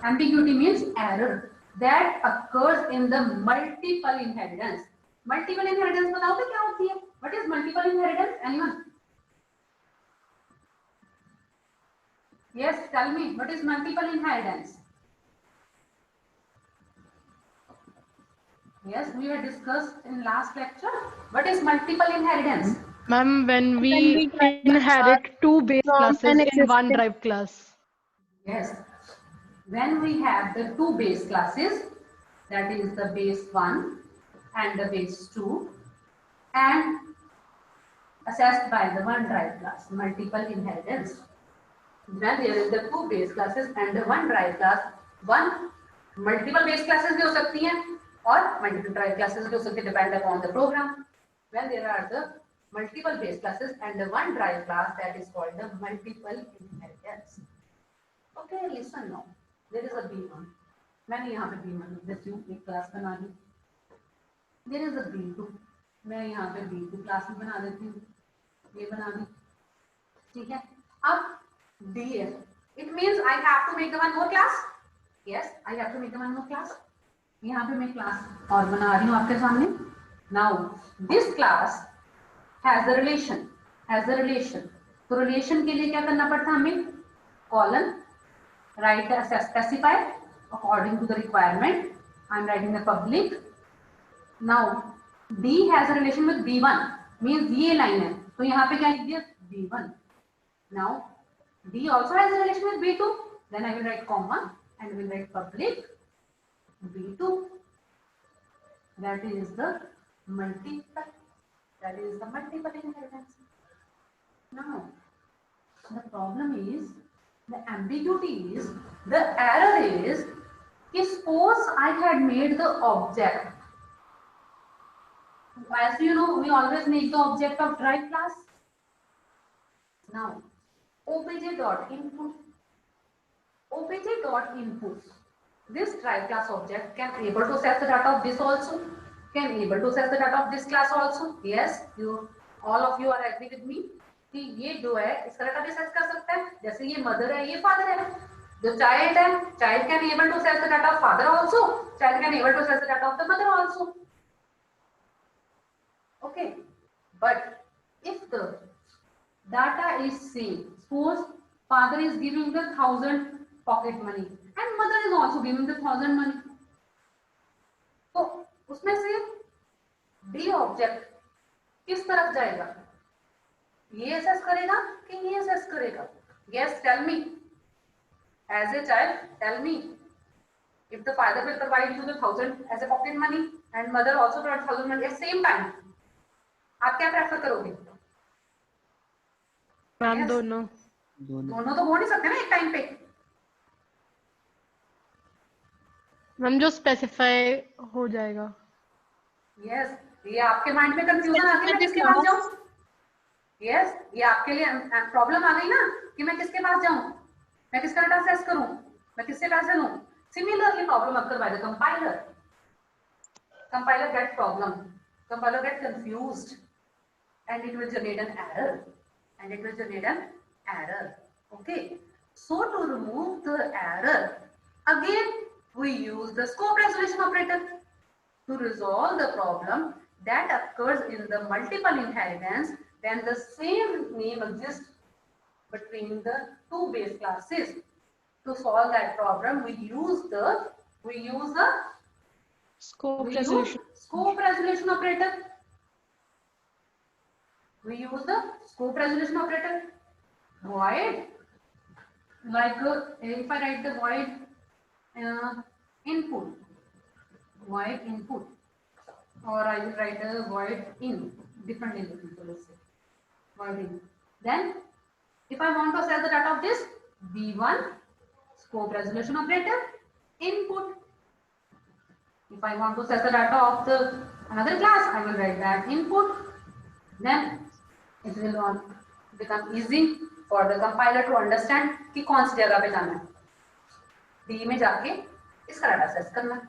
Ambiguity means error that occurs in the multiple inheritance. Multiple inheritance बताओ तो क्या होती है? What is multiple inheritance? Anyone? Yes, tell me. What is multiple inheritance? Yes, we had discussed in last lecture. What is multiple inheritance? Ma'am, when When we we drive inherit two base from classes an in one existing- drive class. Yes. When we have the two base classes, that is the base 1 and the base 2, and assessed by the one drive class, multiple inheritance. When there is the two base classes and the one drive class, one multiple base classes भी हो सकती हैं और multiple drive classes भी हो सकती हैं, depend upon the program. When there are the multiple base classes and the one drive class, that is called the multiple inheritance. Okay, listen now. There is a B1. मैंने यहाँ पे B1 जैसे एक class बना दी. There is a B2. मैं यहाँ पे B2 class भी बना देती हूँ. ये बना दी. ठीक है. अब DF. It means I have to make the one more class. Yes, I have to make the one more class. यहाँ पे मैं क्लास और बना रही हूँ आपके सामने. Now this class has the relation. तो relation के लिए क्या करना पड़ता है हमें? Colon. Write the specify according to the requirement. I am writing the public. Now D has a relation with B1 means ये line है तो यहाँ पे क्या लिख दिया B1. Now D also has a relation with B2, then I will write comma and will write public B2. That is the multiple. That is the multiple inheritance. Now the problem is, the ambiguity is, the error is, suppose I had made the object. As you know, we always make the object of derived class. Now, obj.input. Obj.input. This derived class object can able to access the data of this also. Can able to access the data of this class also. Yes, you all of you are agree with me. कि ये जो है इसका data भी access कर सकता है जैसे ये मदर है ये फादर है the child and child can able to access the data of father also child can able to access the data of the mother also okay but if the data is same suppose father is giving the 1000 pocket money and mother is also giving the 1000 money तो उसमें से D object किस तरफ जाएगा ये assess करेगा कि ये असेस करेगा yes tell me as a child tell me if the father will provide you the 1000 as a pocket money and mother also provide 1000 money at same time आप क्या प्रेफर करोगे मैम yes. दोनों दोनों तो हो नहीं सकते ना एक टाइम पे मैम जो स्पेसिफाई हो जाएगा yes ये आपके माइंड में कंफ्यूजन आ गई मैं किसके पास जाऊं yes ये आपके लिए प्रॉब्लम आ गई ना कि मैं किसके पास जाऊं मैं किसका डाटा एक्सेस करूं मैं किससे पैसे लूं similarly problem occur by the compiler get problem compiler get confused and it will generate an error okay so to remove the error again we use the scope resolution operator to resolve the problem that occurs in the multiple inheritance when the same name exists between the two base classes. To solve that problem, we use the Scope resolution. scope resolution operator. We use the scope resolution operator. Void, like if I write the input, or I will write a void in differently. Let's say void in. Then, if I want to set the data of this B1 scope resolution operator input. If I want to set the data of the another class, I will write that input. Then it will become easy for the compiler to understand कि कौन सी जगह पे जाना है. D में जाके इसका data access करना.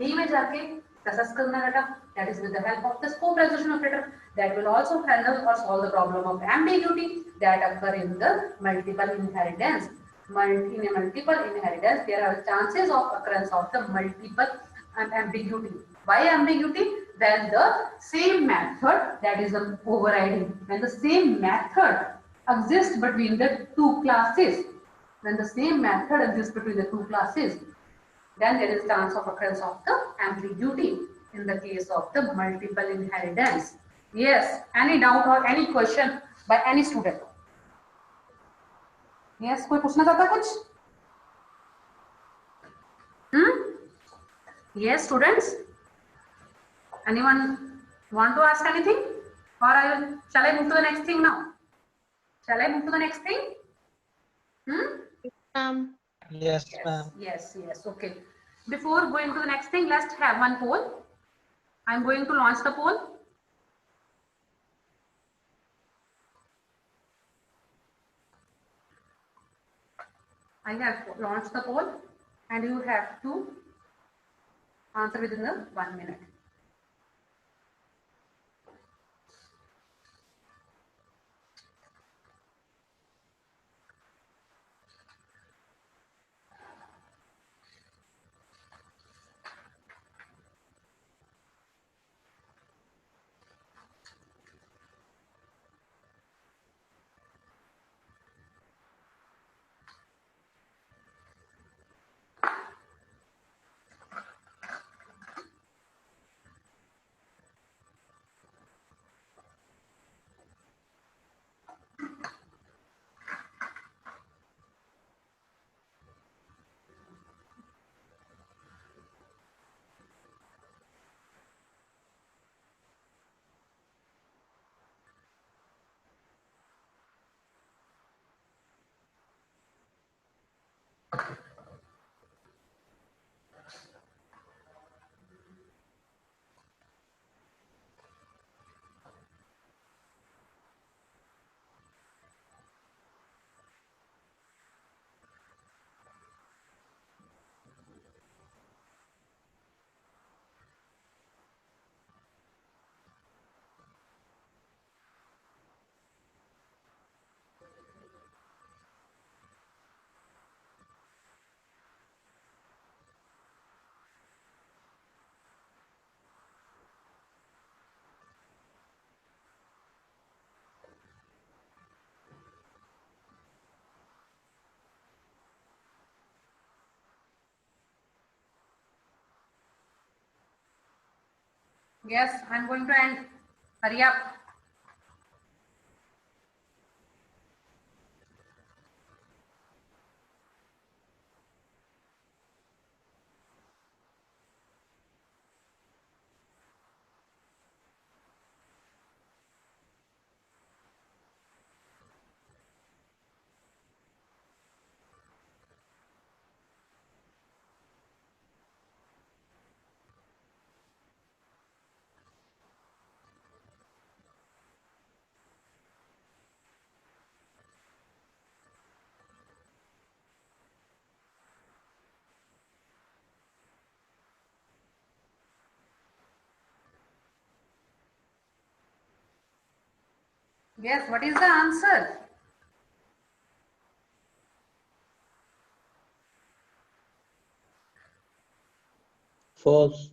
D में जाके एक्सेस करना data. That is with the help of the scope resolution operator. That will also handle or solve the problem of ambiguity that occur in the multiple inheritance. In a multiple inheritance, there are chances of occurrence of the multiple ambiguity. Why ambiguity? When the same method, that is the overriding, when the same method exists between the two classes, then there is chance of occurrence of the ambiguity in the case of the multiple inheritance. Yes, any doubt or any question by any student? Yes, कोई पूछना चाहता है कुछ? Yes, students. Anyone want to ask anything? Or shall I move to the next thing now? Shall I move to the next thing? Yes, ma'am. Yes. Okay. Before going to the next thing, let's have one poll. I'm going to launch the poll. I have launched the poll and you have to answer within the 1 minute. Yes, I'm going to end. Hurry up. Yes, what is the answer? False.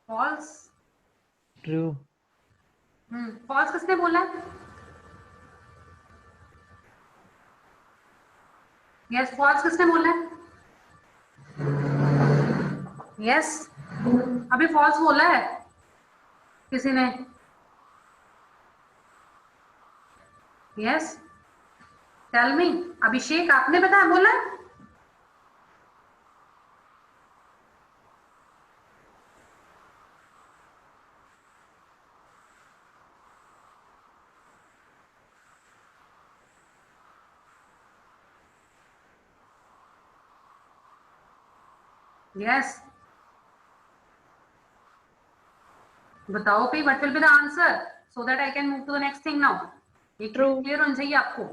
False. True. False किसने बोला? Yes, false किसने बोला? Yes. अभी false बोला है किसी ने? Yes. Tell me. अभिषेक आपने बताया बोला? Yes. बताओ भाई, what will be the answer so that I can move to the next thing now. एक True. clear होना चाहिए आपको.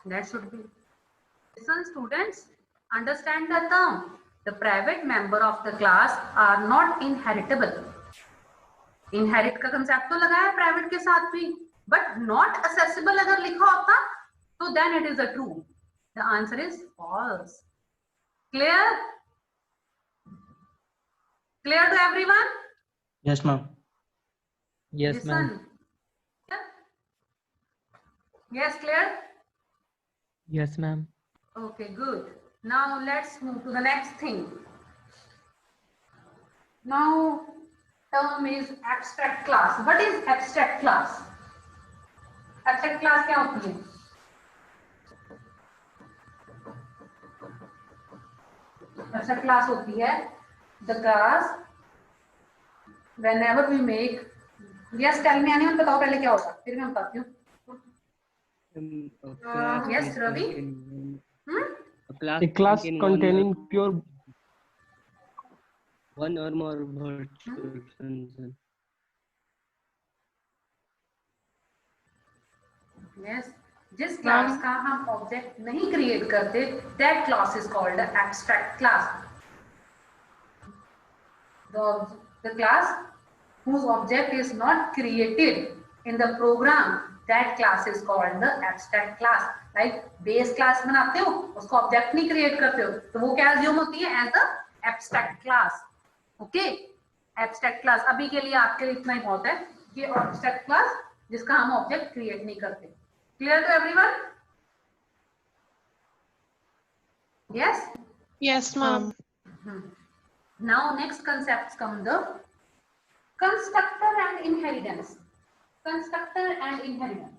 That should be. Listen, students, understand the term. The private member of the class are not inheritable. Inherit का concept तो लगा है private के साथ भी, but not accessible अगर लिखा होता, तो then it is a true. The answer is false. Clear? Clear to everyone? Yes, ma'am. Yes, ma'am. Listen. Yes, clear? Yes, ma'am. Okay, good. Now let's move to the next thing. Now, term is abstract class. What is abstract class? Abstract class क्या होती है? Abstract class होती है the class whenever we make. Yes, tell me anyone, बताओ पहले क्या होगा, फिर मैं बताती हूँ. Yes, Ravi. A class containing pure one or more virtual functions. Yes. जिस क्लास का हम ऑब्जेक्ट नहीं क्रिएट करते, that class is called the abstract class. The class whose object is not created in the program, that class is called the abstract class. Like base class बनाते हो, उसको object नहीं create करते हो, तो वो क्या assume होती है as the abstract class. Okay? Abstract class अभी के लिए आपके लिए इतना ही बहुत है कि abstract class जिसका हम ऑब्जेक्ट क्रिएट नहीं करते. Clear to everyone? Yes? Yes, ma'am. Now next concepts come the constructor and inheritance. Constructor and inheritance.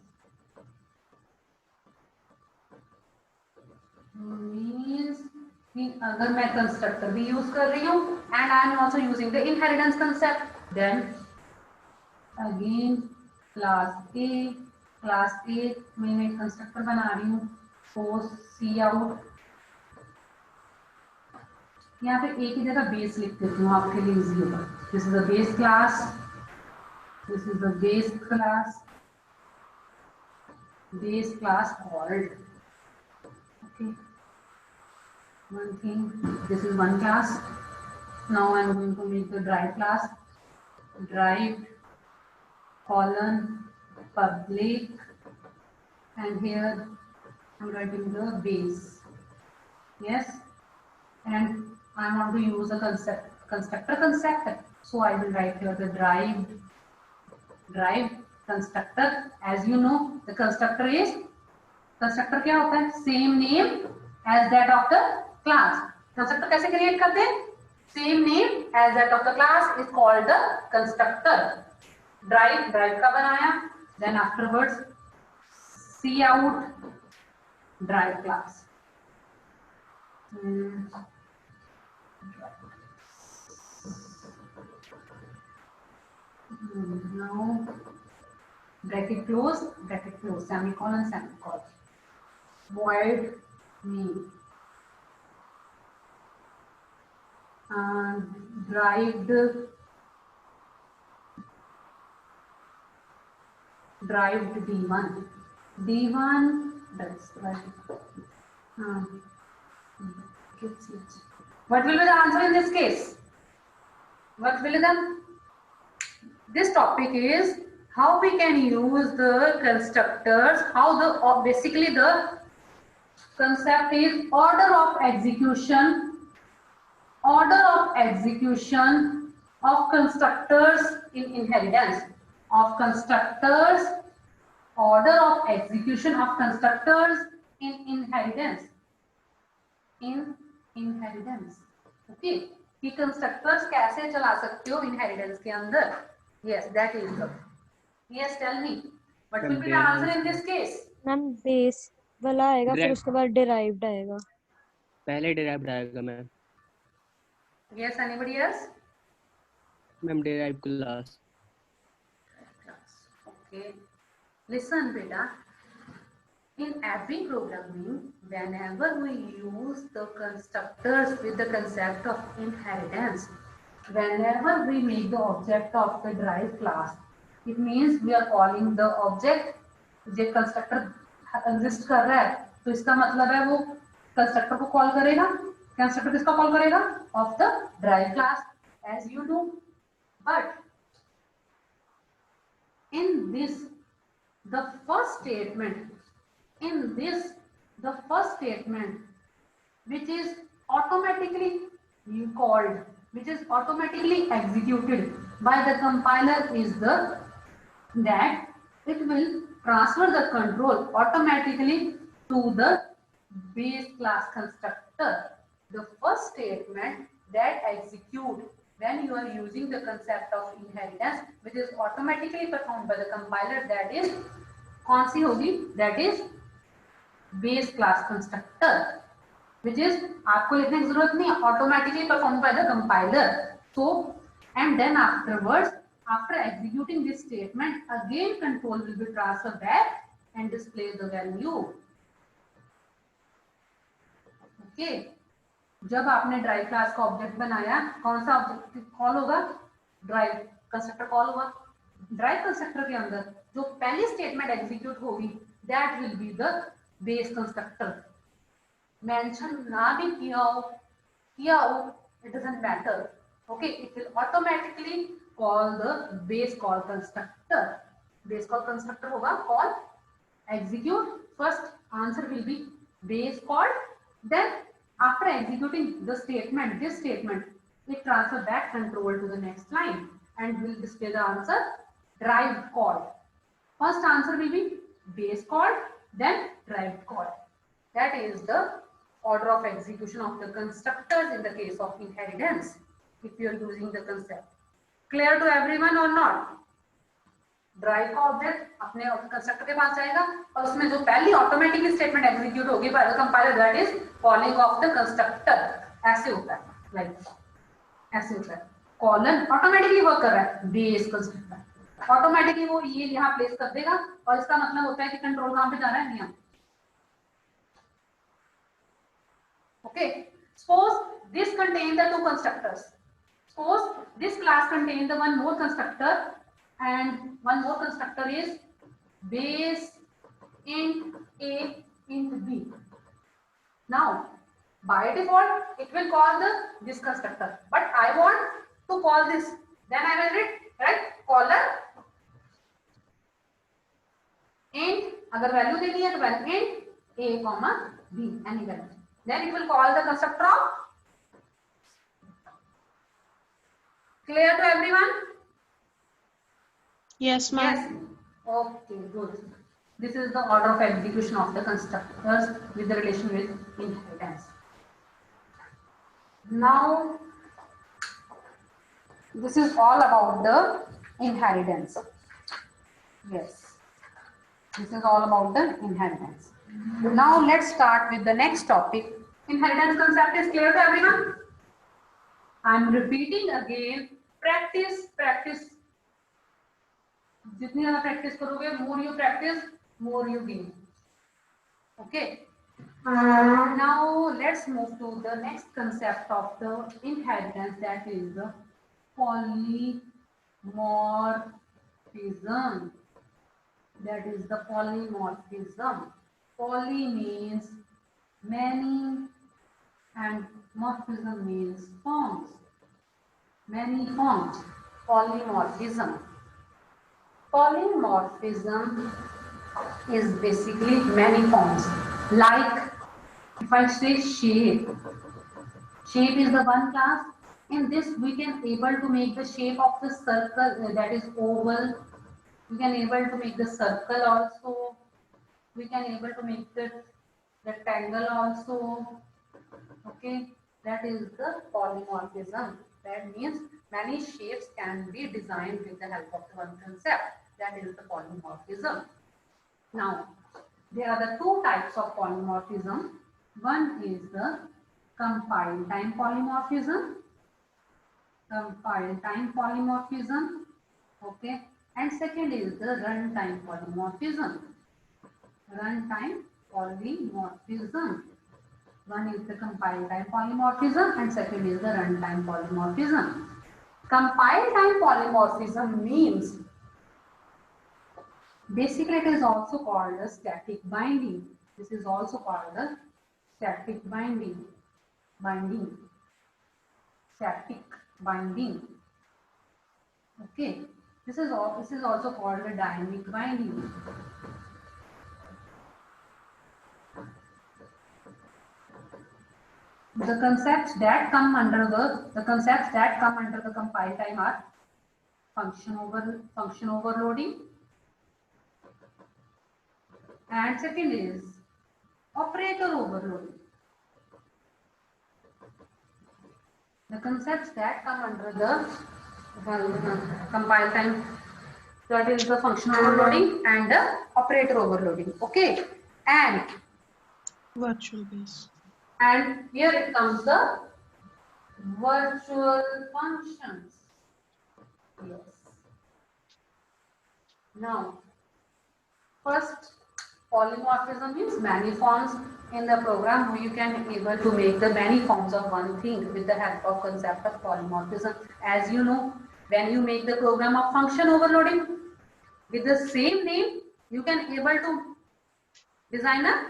Means अगर मैं constructor भी use कर रही हूँ and I am also using the inheritance concept, then again class A में मैं constructor बना रही हूँ, post C out. यहाँ पे एक ही जगह बेस लिख देती हूँ आपके लिए इजी होगा. This is the base class. This is the base class. Base class called. Okay. One thing. This is one class. Now I am going to make the drive class. Drive colon public, and here I am writing the base. Yes. And I want to use a constructor concept, so I will write here the drive constructor. As you know, the constructor क्या होता है? Same name as that of the class. Constructor कैसे create करते हैं? Same name as that of the class is called the constructor. Drive का बनाया, then afterwards cout drive class. Now bracket close, semicolon, void me derived d1 that's right. What will be the answer in this case? What will be the this topic is how we can use the constructors, how the basically the concept is order of execution of constructors in inheritance, order of execution of constructors in inheritance. Okay, कि constructors कैसे चला सकते हो inheritance के अंदर. Yes, that is the. Yes, tell me. What will be the answer in this case? Ma'am base वाला आएगा, फिर उसके बाद डिराइव्ड आएगा. पहले डिराइव्ड आएगा ma'am. Yes, anybody else? Ma'am derived class. Okay. Listen, beta. In every programming, whenever we use the constructors with the concept of inheritance, whenever we make the object of the derived class, it means we are calling the object. जो constructor exist कर रहा है, तो इसका मतलब है वो constructor को call करेगा. Constructor किसका call करेगा? Of the derived class, as you know. But in this, the first statement, which is automatically called, which is automatically executed by the compiler, is the that it will transfer the control automatically to the base class constructor. The first statement that execute when you are using the concept of inheritance, which is automatically performed by the compiler, that is कौन सी होगी? That is base class constructor, which is आपको लिखने की जरूरत नहीं, automatically performed by the compiler. So and then afterwards, after executing this statement, again control will be transferred back and display the value. Okay. जब आपने drive class का object बनाया, कौन सा ऑब्जेक्ट कॉल होगा? ड्राइव कंस्ट्रक्टर कॉल होगा. Drive constructor के अंदर जो पहली स्टेटमेंट एग्जीक्यूट होगी, that will be the base constructor. Mention ना भी किया हो, it doesn't matter. Okay, it will automatically call the base call constructor. Base call constructor होगा call, execute, first answer will be base call, then after executing the statement, this statement, it transfer back control to the next line and will display the answer derived call. First answer will be base call, then derived call. That is the order of execution of the constructors in the case of inheritance, if you are using the concept. Clear to everyone or not? Drive का object अपने constructor के पास जाएगा और उसमें जो पहली automatically statement execute होगी by the compiler, that is calling of the constructor. ऐसे होता है, लाइक ऐसे होता है. कॉलन ऑटोमेटिकली वर्क कर रहा है, बेस कंस्ट्रक्टर ऑटोमेटिकली वो ये यहाँ प्लेस कर देगा और इसका मतलब होता है कि कंट्रोल कहाँ पे जा रहा है? यहाँ. Okay, suppose this contain the two constructors. Suppose this class contain the one more constructor, and one more constructor is base int a int b. Now by default it will call this constructor, but I want to call this, then I will write caller int, अगर value देनी है तो value int a comma b, any value, then it will call the constructor of. Clear to everyone? Yes, ma'am. Yes. Okay, good. This is the order of execution of the constructors with the relation with inheritance. Now, this is all about the inheritance. Yes, this is all about the inheritance. Now, let's start with the next topic. Inheritance concept is clear to everyone? I'm repeating again. Practice, practice. जितनी ज़्यादा practice करोगे, more you practice, more you gain. Okay. Now let's move to the next concept of the inheritance, that is the polymorphism. That is the polymorphism. Poly means many and morphism means forms. Many forms. Polymorphism. Polymorphism is basically many forms. Like if I say shape, shape is the one class. In this we can able to make the shape of the circle, that is oval. We can able to make the circle also. We can able to make the rectangle also. Okay, that is the polymorphism. That means many shapes can be designed with the help of one concept. That is the polymorphism. Now, there are the two types of polymorphism. One is the compile time polymorphism. Compile time polymorphism. Okay. And second is the runtime polymorphism. Runtime polymorphism. One is the compile time polymorphism and second is the runtime polymorphism. Compile time polymorphism means basically it is also called a static binding. This is also called a static binding. Static binding. Okay. This is also called a dynamic binding. The concepts that come under the compile time are function overloading, and second is operator overloading. The concepts that come under the compile time, that is the function overloading and the operator overloading. Okay, and Virtual base. and here it comes the virtual functions. Yes. Now, first, polymorphism means many forms. In the program, you can able to make the many forms of one thing with the help of concept of polymorphism. As you know, when you make the program of function overloading with the same name, you can able to design a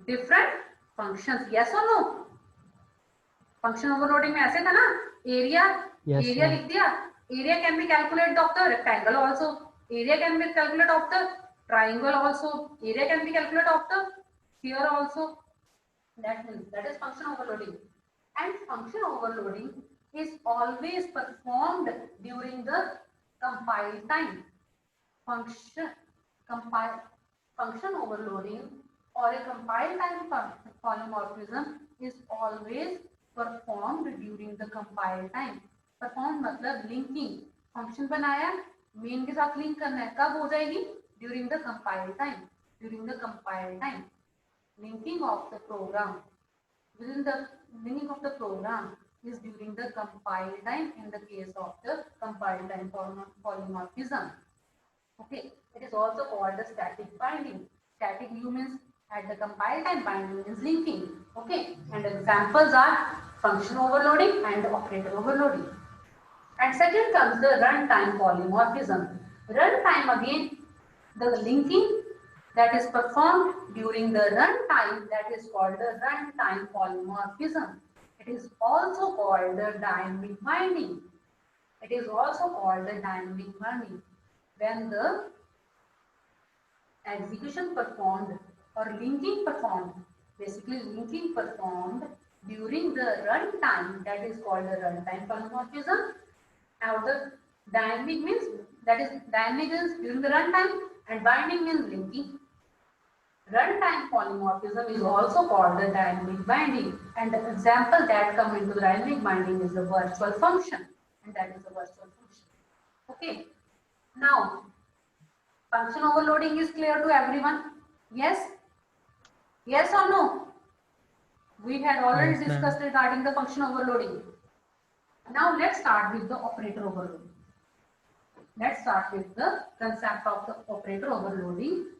different functions. Yes or no? Function overloading में ऐसे था ना, area Yes, area ma'am. लिख दिया. Area can be calculated of the rectangle also. Area can be calculated of the triangle also. Area can be calculated of the sphere also. That means that is function overloading. And function overloading is always performed during the compile time. Function overloading or a compile time polymorphism is always performed during the compile time. Performed मतलब linking. Function बनाया, main के साथ link करना है. कब हो जाएगी? During the compile time. During the compile time. Linking of the program. Within the linking of the program is during the compile time in the case of the compile time polymorphism. Okay, it is also called the static binding. Static means at the compile time, binding is linking. Okay, and examples are function overloading and operator overloading. And second comes the runtime polymorphism. Runtime again, the linking that is performed during the runtime, that is called the runtime polymorphism. It is also called the dynamic binding. It is also called the dynamic binding. When the execution performed or linking performed, basically linking performed during the runtime, that is called the runtime polymorphism. Now the dynamic means, that is dynamic is during the runtime and binding means linking. Runtime polymorphism is also called the dynamic binding, and the example that come into the dynamic binding is the virtual function, and that is the virtual function. Okay. Now, function overloading is clear to everyone? Yes? Yes or no? We had already Yes, ma'am. discussed regarding the function overloading. Now let's start with the operator overloading. Let's start with the concept of the operator overloading.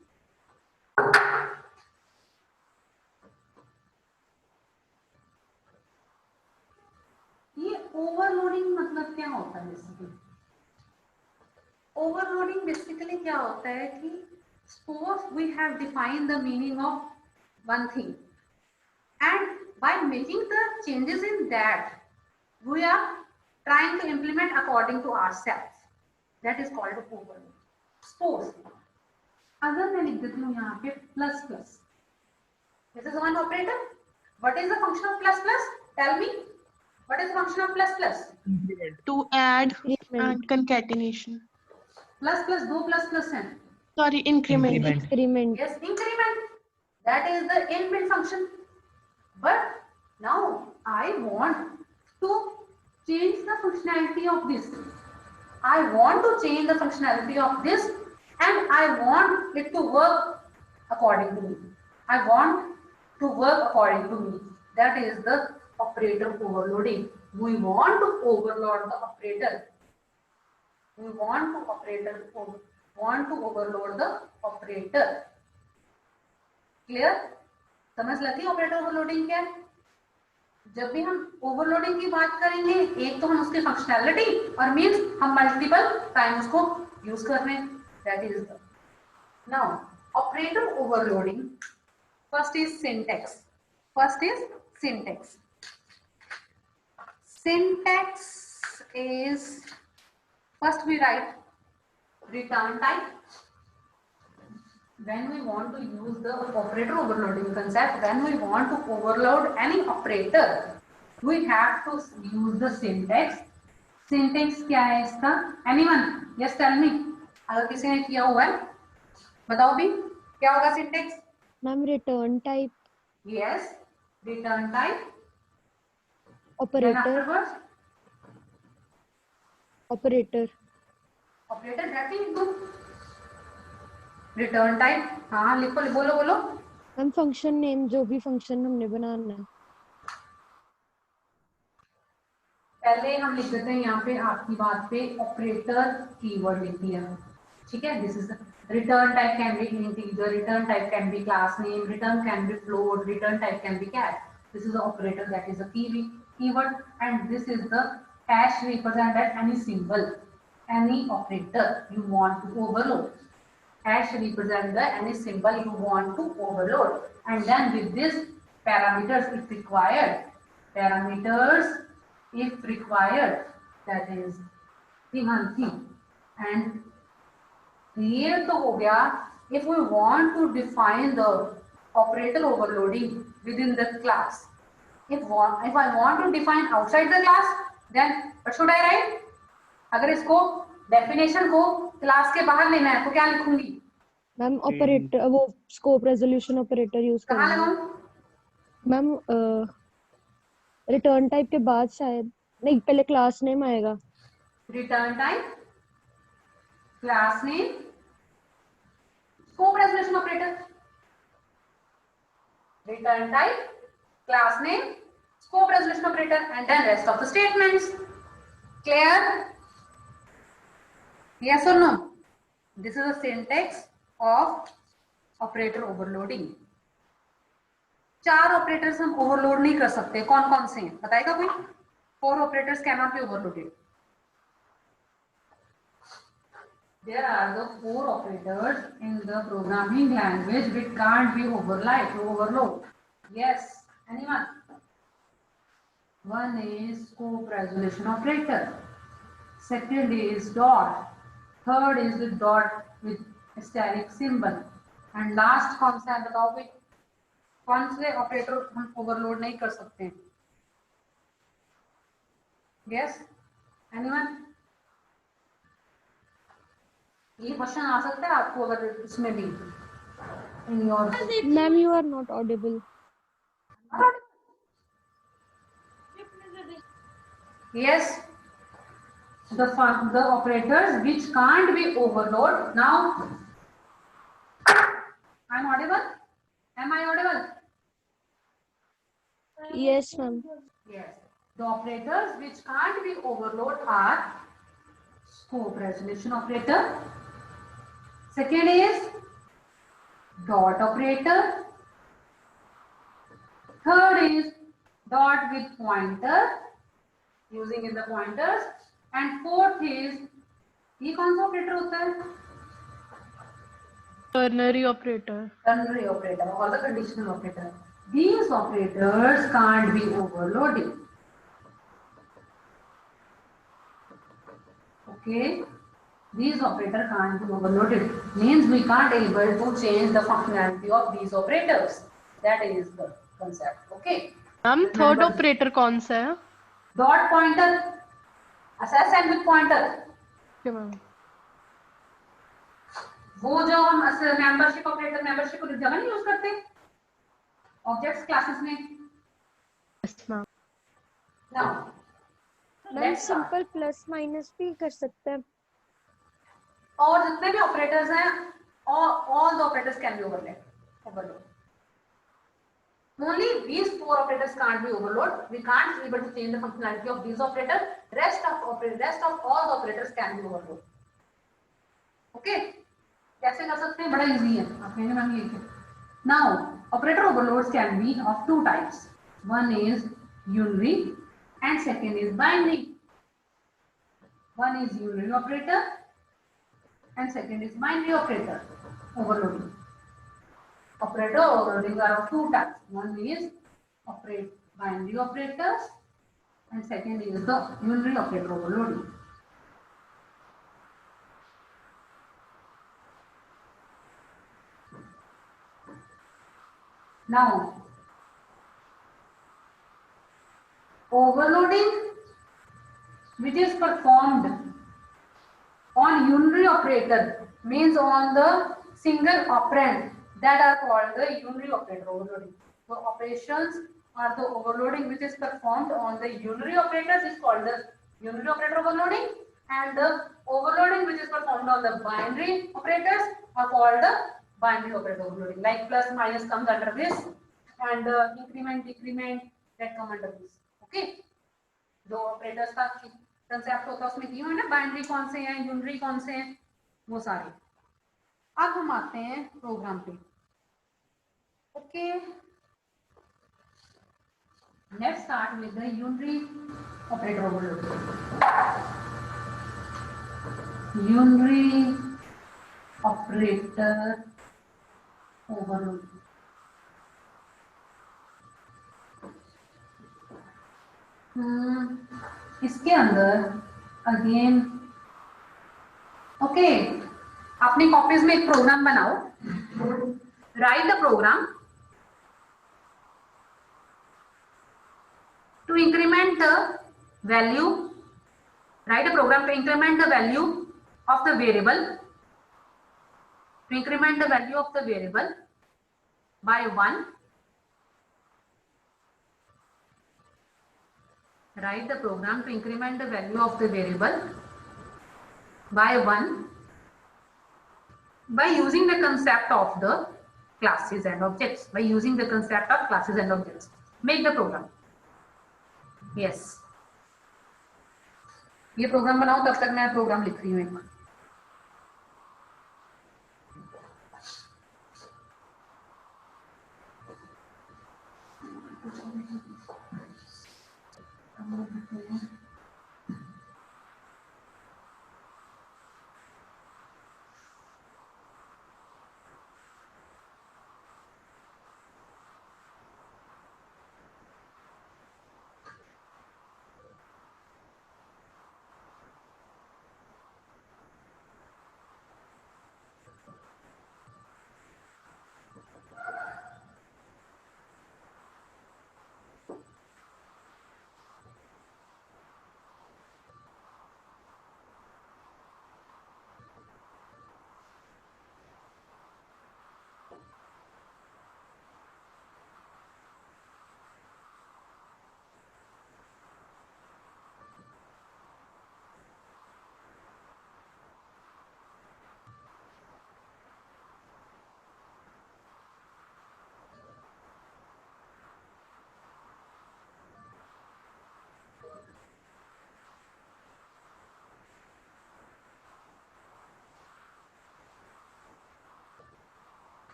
ये overloading मतलब क्या होता है basically? Overloading basically क्या होता है कि suppose we have defined the meaning of one thing, and by making the changes in that, we are trying to implement according to ourselves. That is called overload. Suppose अगर मैं लिख देती हूँ यहाँ पे plus plus, this is one operator. What is the function of plus plus? Tell me. What is the function of plus plus? To add Increment. and concatenation. Plus plus दो plus plus हैं. Sorry, increment. Increment. Increment. Yes, increment. That is the inbuilt function. But now I want to change the functionality of this. I want to change the functionality of this, and I want it to work according to me. I want to work according to me. That is the operator overloading. We want to overload the operator. We want to overload the operator. Clear? समझ लगी operator overloading क्या है? जब भी हम overloading की बात करेंगे, एक तो हम उसकी फंक्शनैलिटी और मींस हम मल्टीपल टाइम उसको यूज कर रहे हैं. That is the now operator overloading. First is syntax. Syntax is, first we write return type. When we want to use the operator overloading concept, when we want to overload any operator, we have to use the syntax. Syntax क्या है इसका? Anyone? Yes, tell me. अगर किसी ने किया हुआ है, बताओ भी. क्या होगा syntax? Ma'am, return type. Yes, return type. Then Operator. afterwards, Operator. operator directly into return type. हाँ लिखो, बोलो. मैम फंक्शन नेम, जो भी फंक्शन हमने बनाना है. पहले हम लिख देते हैं यहाँ पे आपकी बात पे ऑपरेटर कीवर्ड लिख दिया. ठीक है. This is return type can be integer, return type can be class name, return can be float, return type can be char. This is the operator, that is the keyword, and this is the hash represented any symbol, any operator you want to overload. Hash represent the any symbol you want to overload, and then with this parameters if required, that is the one thing. And ये तो हो गया. If we want to define the operator overloading within the class, if I want to define outside the class, then what should I write? अगर इसको definition को class के बाहर लेना है तो क्या लिखूंगी? मैम ऑपरेटर, वो स्कोप रेजोल्यूशन ऑपरेटर यूज कहाँ करना है. लगाऊं? मैम रिटर्न टाइप के बाद शायद नहीं, पहले क्लास नेम आएगा. Return type, class name, scope resolution operator. Return type, class name, scope resolution operator, and then rest of the statements. Clear? Yes or no? This is the syntax of operator overloading. 4 operators हम overload नहीं कर सकते. कौन कौन से हैं बताएगा कोई? 4 operators can not be overloaded. There are the 4 operators in the programming language which can't be overload. Yes, anyone? One is scope resolution operator. Second is dot. Third is the dot with asterisk symbol. And last कौन सा है बताओ भाई? कौन से operator हम overload नहीं कर सकते? Yes, anyone? ये क्वेश्चन आ सकता है आपको अगर इसमें भी. in your Ma'am, you are not audible. yes, the operators which can't be overloaded. Now, I'm audible. Am I audible? Yes, ma'am. Yes. The operators which can't be overloaded are scope resolution operator. Second is dot operator. Third is dot with pointer using in the pointers. And fourth is ये कौन सा operator होता है? Ternary operator. Ternary operator or the conditional operator. These operators can't be overloaded. Okay. These operators can't be overloaded. Means we can't able to change the functionality of these operators. That is the concept. Okay. Ma'am third operator कौन सा है? Dot pointer. Assess and with pointer. Okay, ma'am. वो जो हम membership operator membership को जगह नहीं use करते ऑब्जेक्ट्स क्लासेस में. Yes, ma'am. Now, ma'am let's start. Simple plus minus भी कर सकते हैं. और जितने भी ऑपरेटर्स हैं all the operators can be overload. Only these four operators can't be overload. We can't be able to change the functionality of these operators. Rest of all the operators can be overload. Okay? कैसे कर सकते हैं? बड़ा easy है. आप कहेंगे ma'am ये क्या? Now, operator overloads can be of two types. One is unary and second is binary. One is unary operator and second is binary operator overloading. Operator overloading are of two types. One is binary operators and second is the unary operator overloading. Now, overloading which is performed on unary operator means on the single operand that are called the unary operator overloading. So operations are the overloading which is performed on the unary operators is called the unary operator overloading, and the overloading which is performed on the binary operators are called the binary operator overloading. Like plus minus comes under this, and increment decrement that come under this. Okay, जो operators का concept होता है उसमें दिए हुए ना binary कौन से हैं, यूनरी कौन से हैं, वो सारे. अब हम आते हैं प्रोग्राम पे. Okay, let's start with the unary operator overload. Unary operator overload. इसके अंदर अगेन ओके, अपनी कॉपीज में एक प्रोग्राम बनाओ. Write the program to increment the value. Write the program to increment the value of the variable. To increment the value of the variable by 1. Write the program to increment the value of the variable by 1 by using the concept of the classes and objects. By using the concept of classes and objects. Make the program. Yes. ये programme बनाओ, तब तक मैं programme लिख रही हूँ एक बार.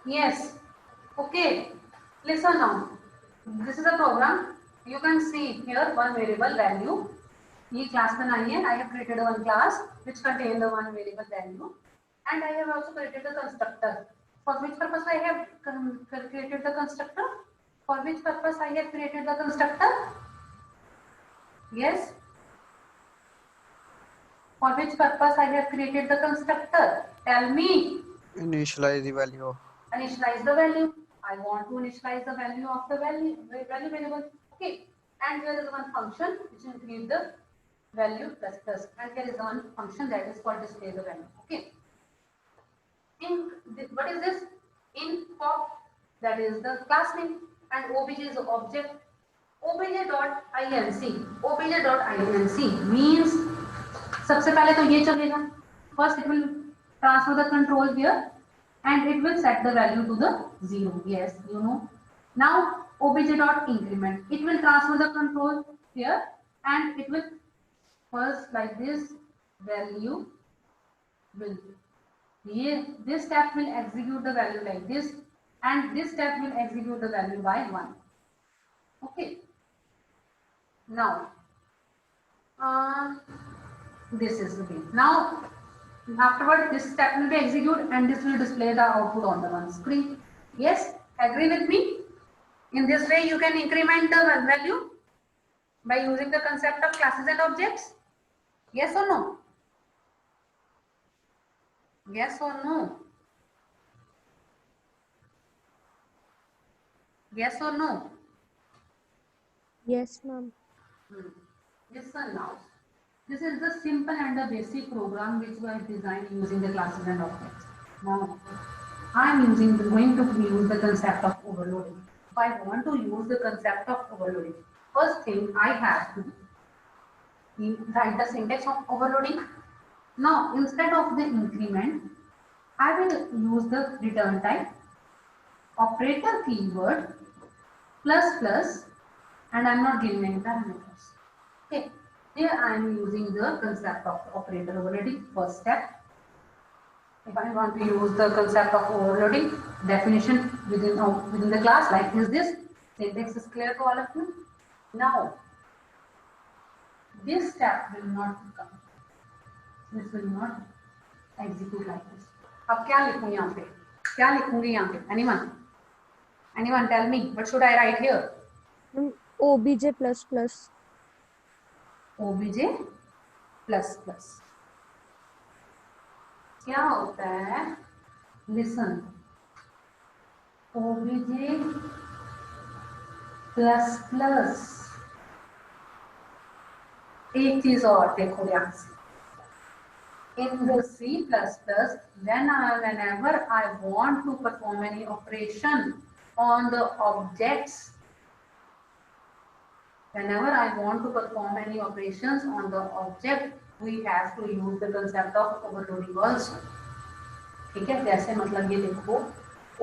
Yes. Okay. Listen now. This is a program. You can see here one variable value. ये class बनाई है. I have created one class which contain the one variable value, and I have also created the constructor. For which purpose I have created the constructor? For which purpose I have created the constructor? Yes. For which purpose I have created the constructor? Tell me. Initialize the value. Initialize the value. I want to initialize the value of the value variable. Okay. And here is one function which includes the value plus plus. And here is one function that is called display the value. Okay. What is this? In pop, that is the class name, and obj is the object. obj.inc means सबसे पहले तो ये चलेगा. First it will transfer the control here and it will set the value to the 0. Yes, you know. Now obj.increment, it will transfer the control here and it will first like this value will here, this step will execute the value like this and this step will execute the value by 1. Okay. Now this is the way. Now afterward this step will be executed and this will display the output on the one screen. Yes, agree with me? In this way you can increment the value by using the concept of classes and objects. Yes or no? Yes or no? Yes or no? Yes, ma'am. Listen now. This is the simple and the basic program which we have designed using the classes and objects. Now, I am going to use the concept of overloading. If I want to use the concept of overloading, first thing I have to write the syntax of overloading. Now, instead of the increment, I will use the return type, operator keyword, plus plus, and I am not giving any parameters. Okay. Here I am using the concept of operator overloading. First step. If I want to use the concept of overloading, definition within the class like this. Syntax is clear to all of you. Now, this step will not come. This will not execute like this. अब क्या लिखूँ यहाँ पे? क्या लिखूँगी यहाँ पे? Anyone? Anyone tell me what should I write here? OBJ plus plus. OBJ plus plus. क्या होता है? Listen. OBJ plus plus. एक चीज और देखो ध्यान से. In the C++, whenever I want to perform any operation on the objects, whenever I want to perform any operations on the object, we have to use the concept of overloading also. ठीक है, जैसे मतलब ये देखो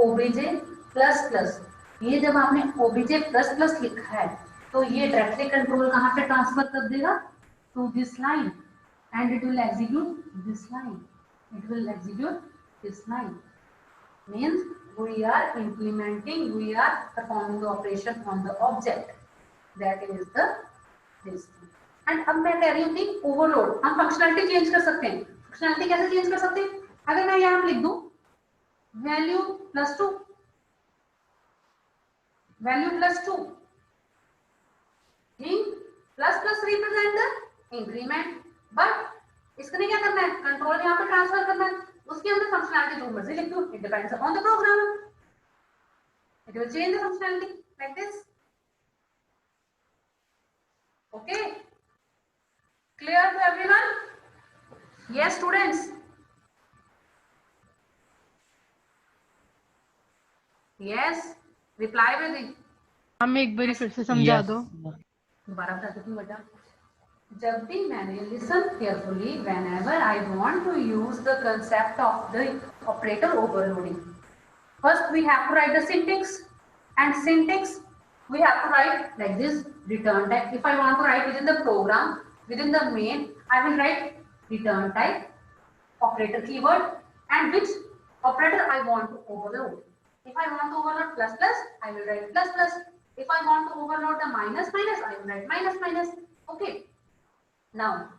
obj plus plus, ये जब आपने obj plus plus लिखा है तो ये डायरेक्टली कंट्रोल कहाँ पे ट्रांसफर कर देगा? To this line, and it will execute this line. It will execute this line. Means we are implementing, we are performing the operation on the object. That is the this thing. And अब मैं कह रही हूँ कि overload, हम functionality change कर सकते हैं. Functionality कैसे change कर सकते हैं? अगर मैं यहाँ लिख दूँ value plus 2, value plus 2, plus plus represent the increment, but इसको नहीं क्या करना है? कंट्रोल यहाँ पे ट्रांसफर करना है. उसके अंदर फंक्शनैलिटी जो मर्जी लिख दो. It depends on the program. It will change the functionality like this. Okay. Clear to everyone? Yes, students. Yes. Reply with it. हम एक बार फिर से समझा दो. दोबारा बता दो बेटा. जब भी मैंने listen carefully whenever I want to use the concept of the operator overloading. First we have to write the syntax, and syntax we have to write like this return type. If I want to write within the program, within the main, I will write return type, operator keyword, and which operator I want to overload. If I want to overload plus plus, I will write plus plus. If I want to overload the minus minus, I will write minus minus. Okay. Now,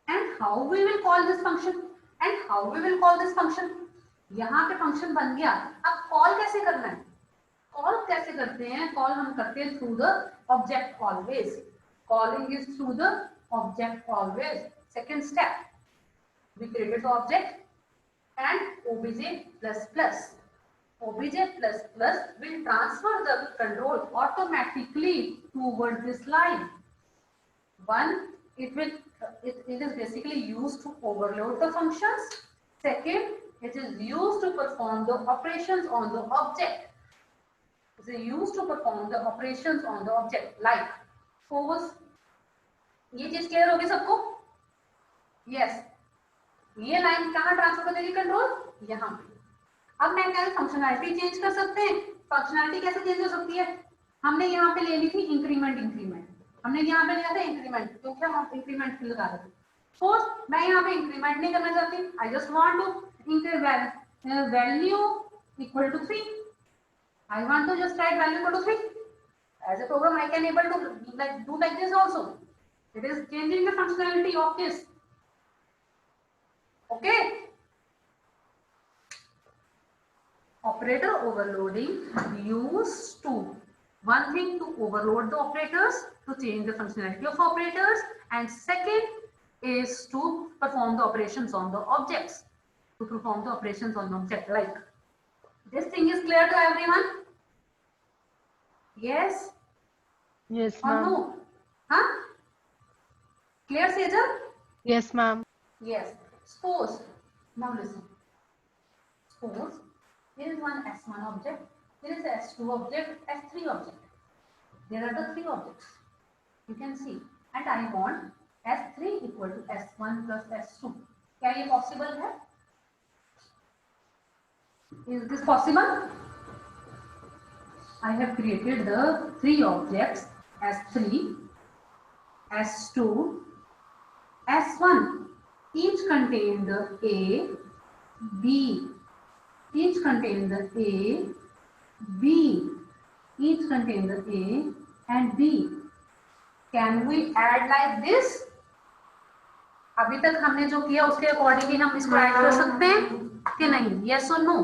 and how we will call this function? And how we will call this function? यहाँ पे function बन गया. अब call कैसे करना है? Call कैसे करते हैं? Call हम करते हैं through the object always. Calling is through the object always. Second step, we created the object and obj plus plus. Obj plus plus will transfer the control automatically towards this line. One, it is basically used to overload the functions. Second, it is used to perform the operations on the object. It is used to perform the operations on the object. Like, suppose ये चीज clear होगी सबको? Yes. ये line कहाँ transfer कर देगी control? यहाँ पे. अब मैं क्या फंक्शनैलिटी चेंज कर सकते हैं? फंक्शनैलिटी कैसे चेंज हो सकती है? हमने यहाँ पे ले ली थी इंक्रीमेंट इंक्रीमेंट. हमने यहाँ पे लिया था इंक्रीमेंट क्योंकि हम इंक्रीमेंट लगा रहे थे. सपोज मैं यहाँ पे इंक्रीमेंट नहीं करना चाहती. I just want to increment value equal to 3. I want to just write value equal to 3. As a program, I can able to do like this also. It is changing the functionality of this. Okay. Operator overloading used to one thing to overload the operators to change the functionality of operators, and second is to perform the operations on the objects. To perform the operations on the object, like this thing is clear to everyone? Yes? Yes, Or ma'am. no? Huh? Clear, Sejal? Yes, ma'am. Yes. Suppose, now listen. Suppose there is one S1 object, there is a S2 object, S3 object. There are the three objects. You can see. And I want S3 equal to S1 plus S2. क्या ये possible है? Is this possible? I have created the three objects S3, S2, S1. Each contain the A, B. Each contain the A, B. Each contain the A and B. Can we add like this? अभी तक हमने जो किया उसके accordingly हम इसको add कर सकते हैं कि नहीं? Yes or no?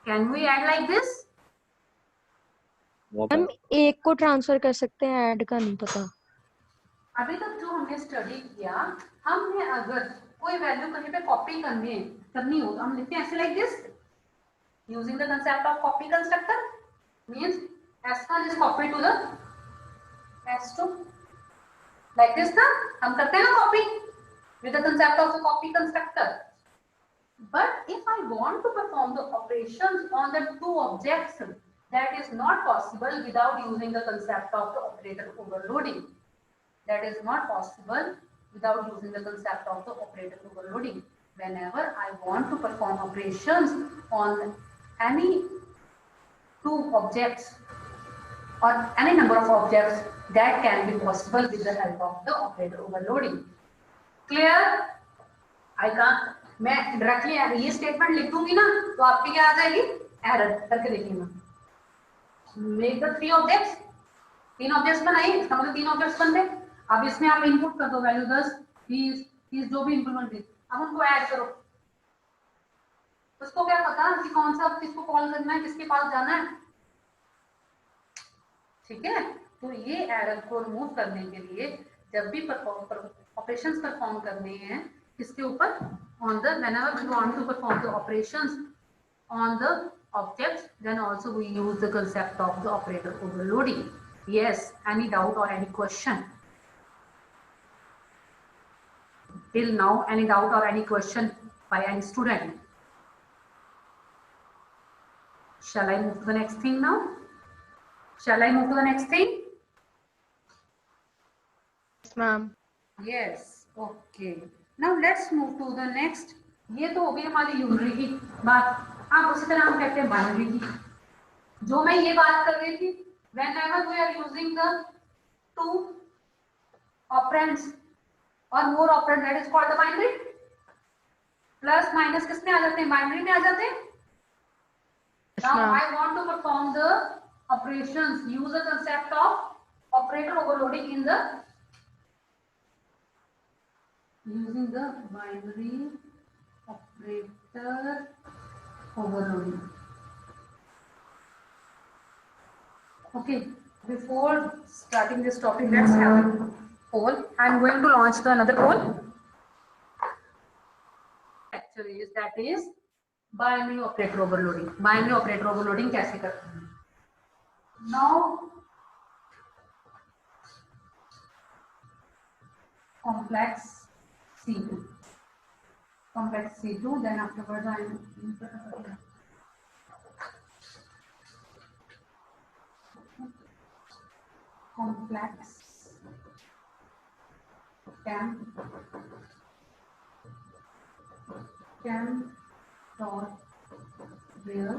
Can we add like this? हम एक को ट्रांसफर कर सकते हैं, ऐड का नहीं पता. अभी तक जो हमने स्टडी किया, हमने अगर कोई वैल्यू कहीं पे कॉपी करनी हो तो हम लिखते हैं ऐसे like this, using the concept of copy constructor. Means S1 is copied to the S2 like this ना, हम करते हैं ना copy with the concept of the copy constructor. But if I want to perform the operations on the two objects, that is not possible without using the concept of the operator overloading. That is not possible without using the concept of the operator overloading. Whenever I want to perform operations on any two objects or any number of objects, that can be possible with the help of the operator overloading. Clear? I can't. मैं directly ये statement लिख दूंगी ना तो आपकी क्या आ जाएगी? Error. करके देखिएगा. Make the three objects. तीन ऑब्जेक्ट्स बनाइए, इसका मतलब तीन ऑब्जेक्ट्स बन गए. अब इसमें आप इनपुट कर दो वैल्यू 10, 20 जो भी इनपुट बन. अब उनको ऐड करो. उसको क्या पता कि कौन सा किसको कॉल करना है, किसके पास जाना है. ठीक है. तो ये एरर को रिमूव करने के लिए जब भी ऑपरेशंस परफॉर्म करने हैं किसके ऊपर, on the whenever we want to perform the operations on the objects, then also we use the concept of the operator overloading. Yes, any doubt or any question till now? Any doubt or any question by any student? Shall I move to the next thing now? Shall I move to the next thing? Yes, ma'am. Yes. Okay. Now let's move to the next. ये तो हो गई हमारी unary की बात. अब उसी तरह हम कहते हैं बाइनरी की. जो मैं ये बात कर रही थी, whenever we are using the two operands or more operand, that is called the binary. Plus minus किस में आ जाते हैं? बाइनरी में आ जाते हैं. Yes, Now ma'am. I want to perform the operations. Use the concept of operator overloading in the using the binary operator overloading. Okay. Before starting this topic, let's have a poll. I'm going to launch another poll. Actually, that is binary operator overloading. Binary operator overloading कैसे करते हैं? Now complex C2. Complex C2, then afterwards I am complex cam dot real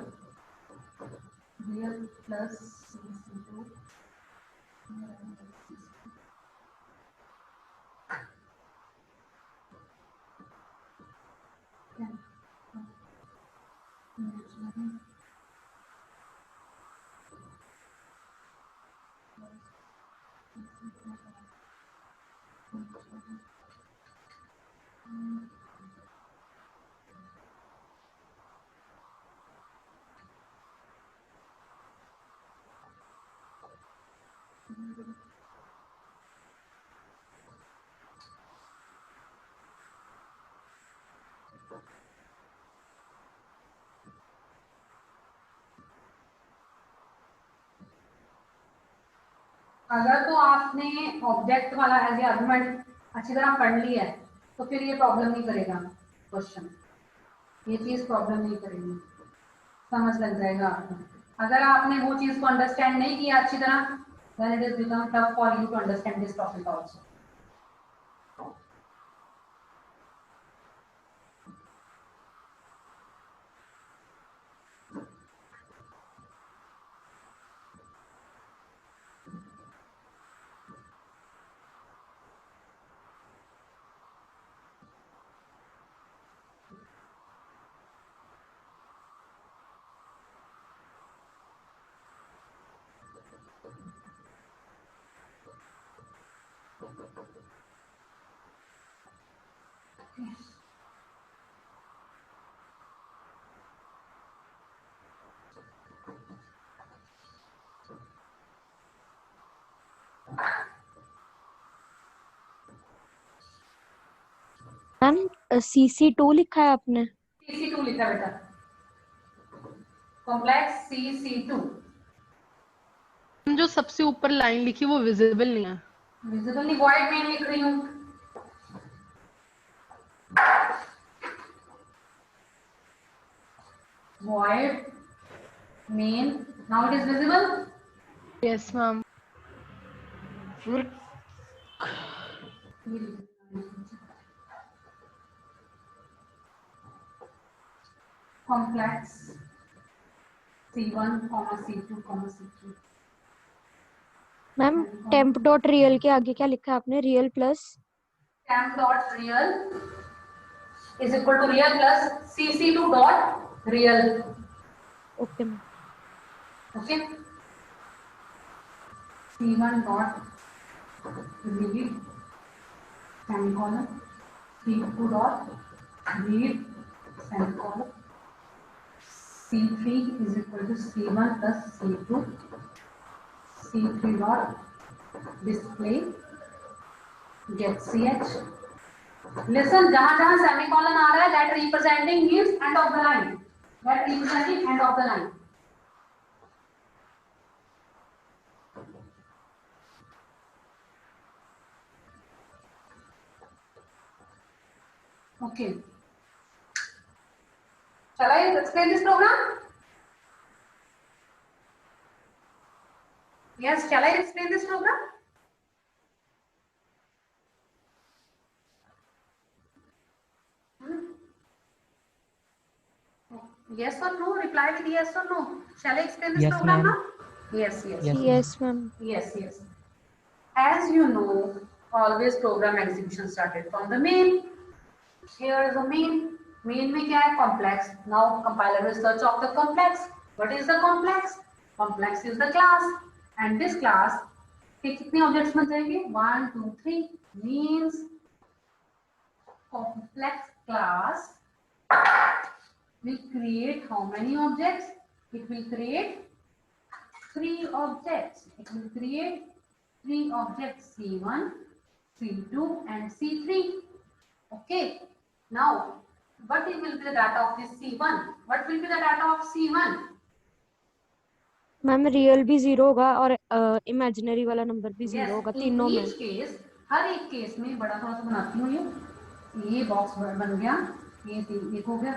plus C2 cam अगर तो आपने object वाला as a argument अच्छी तरह पढ़ लिया है तो फिर ये प्रॉब्लम नहीं करेगा क्वेश्चन. ये चीज प्रॉब्लम नहीं करेगी, समझ लग जाएगा आपको. अगर आपने वो चीज को अंडरस्टैंड नहीं किया अच्छी तरह, then it is become tough for you to understand this topic also. Ma'am CC2 लिखा है आपने? CC2 लिखा बेटा, कॉम्प्लेक्स CC2. जो सबसे ऊपर लाइन लिखी वो विजिबल नहीं है. विजिबल नहीं, वॉइड मेन लिख रही हूँ. void main. Now it is visible. Yes, ma'am. Complex C1, C2, C3. Ma'am temp dot real के आगे क्या लिखा है आपने? real plus temp dot real is equal to real plus cc2 dot real. Okay ma'am. Okay. C1 dot read semicolon, C2 dot read semicolon, C3 is equal to C1 plus C2, C3 dot display get ch. Listen, जहां जहां semicolon आ रहा है, that representing means end of the line. That representing end of the line. Okay. Shall I explain this program? Yes, shall I explain this program? Yes or no? Reply with yes or no. Shall I explain this Yes, program ma'am. now? Yes, yes. Yes, yes ma'am. Yes, yes. As you know, always program execution started from the main. Here is the main. Main में क्या है? Complex. Now compiler will search of the complex. What is the complex? Complex is the class, and this class के कितने objects बन जाएंगे? 1 2 3 means complex class will create how many objects? It will create 3 objects. It will create 3 objects, C1, C2 and C3. Okay. Now, what will be the data of this C1? What will be the data of C1? Ma'am real भी 0 होगा और imaginary वाला number भी 0 Yes, होगा in तीनों में. each case, हर एक case में बड़ा थोड़ा सा बनाती हूँ. ये बॉक्स बन गया, ये हो गया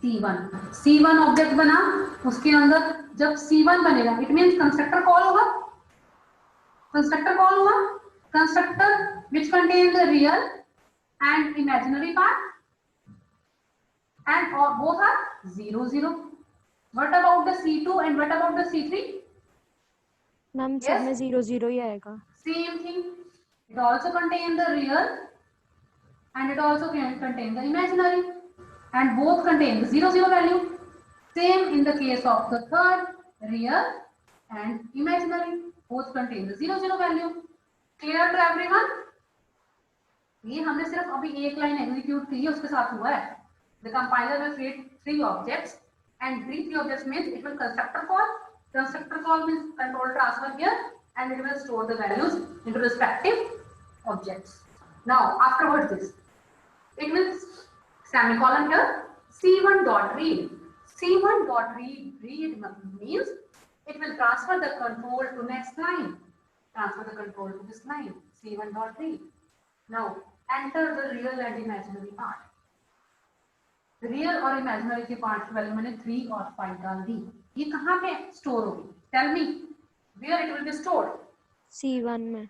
C1. C1 ऑब्जेक्ट बना, उसके अंदर जब C1 बनेगा इट मींस कंस्ट्रक्टर कॉल होगा. कंस्ट्रक्टर कॉल हुआ, constructor which contain the real and imaginary part and both are 0 0. What about the C2 and what about the C3? Ma'am सब में 0 0 ही आएगा. Same thing. It also contain the real and it also can contain the imaginary, and both contain the 0 0 value. Same in the case of the third, real and imaginary, both contain the 0 0 value. Clear to everyone? ये हमने सिर्फ अभी एक line execute की है, उसके साथ हुआ है. The compiler will create 3 objects, and these 3 objects means it will constructor call. Constructor call means control transfer here, and it will store the values into respective objects. Now, afterwards this, it will semicolon here, C1 dot read. C1 dot read means it will transfer the control to next line. Transfer the control to this line, C1 dot read. Now, enter the real and imaginary part. Real और imaginary के part की value मैंने 3 और 5 डाल दी. ये कहाँ पे store होगी? Tell me where it will be stored. C1 में.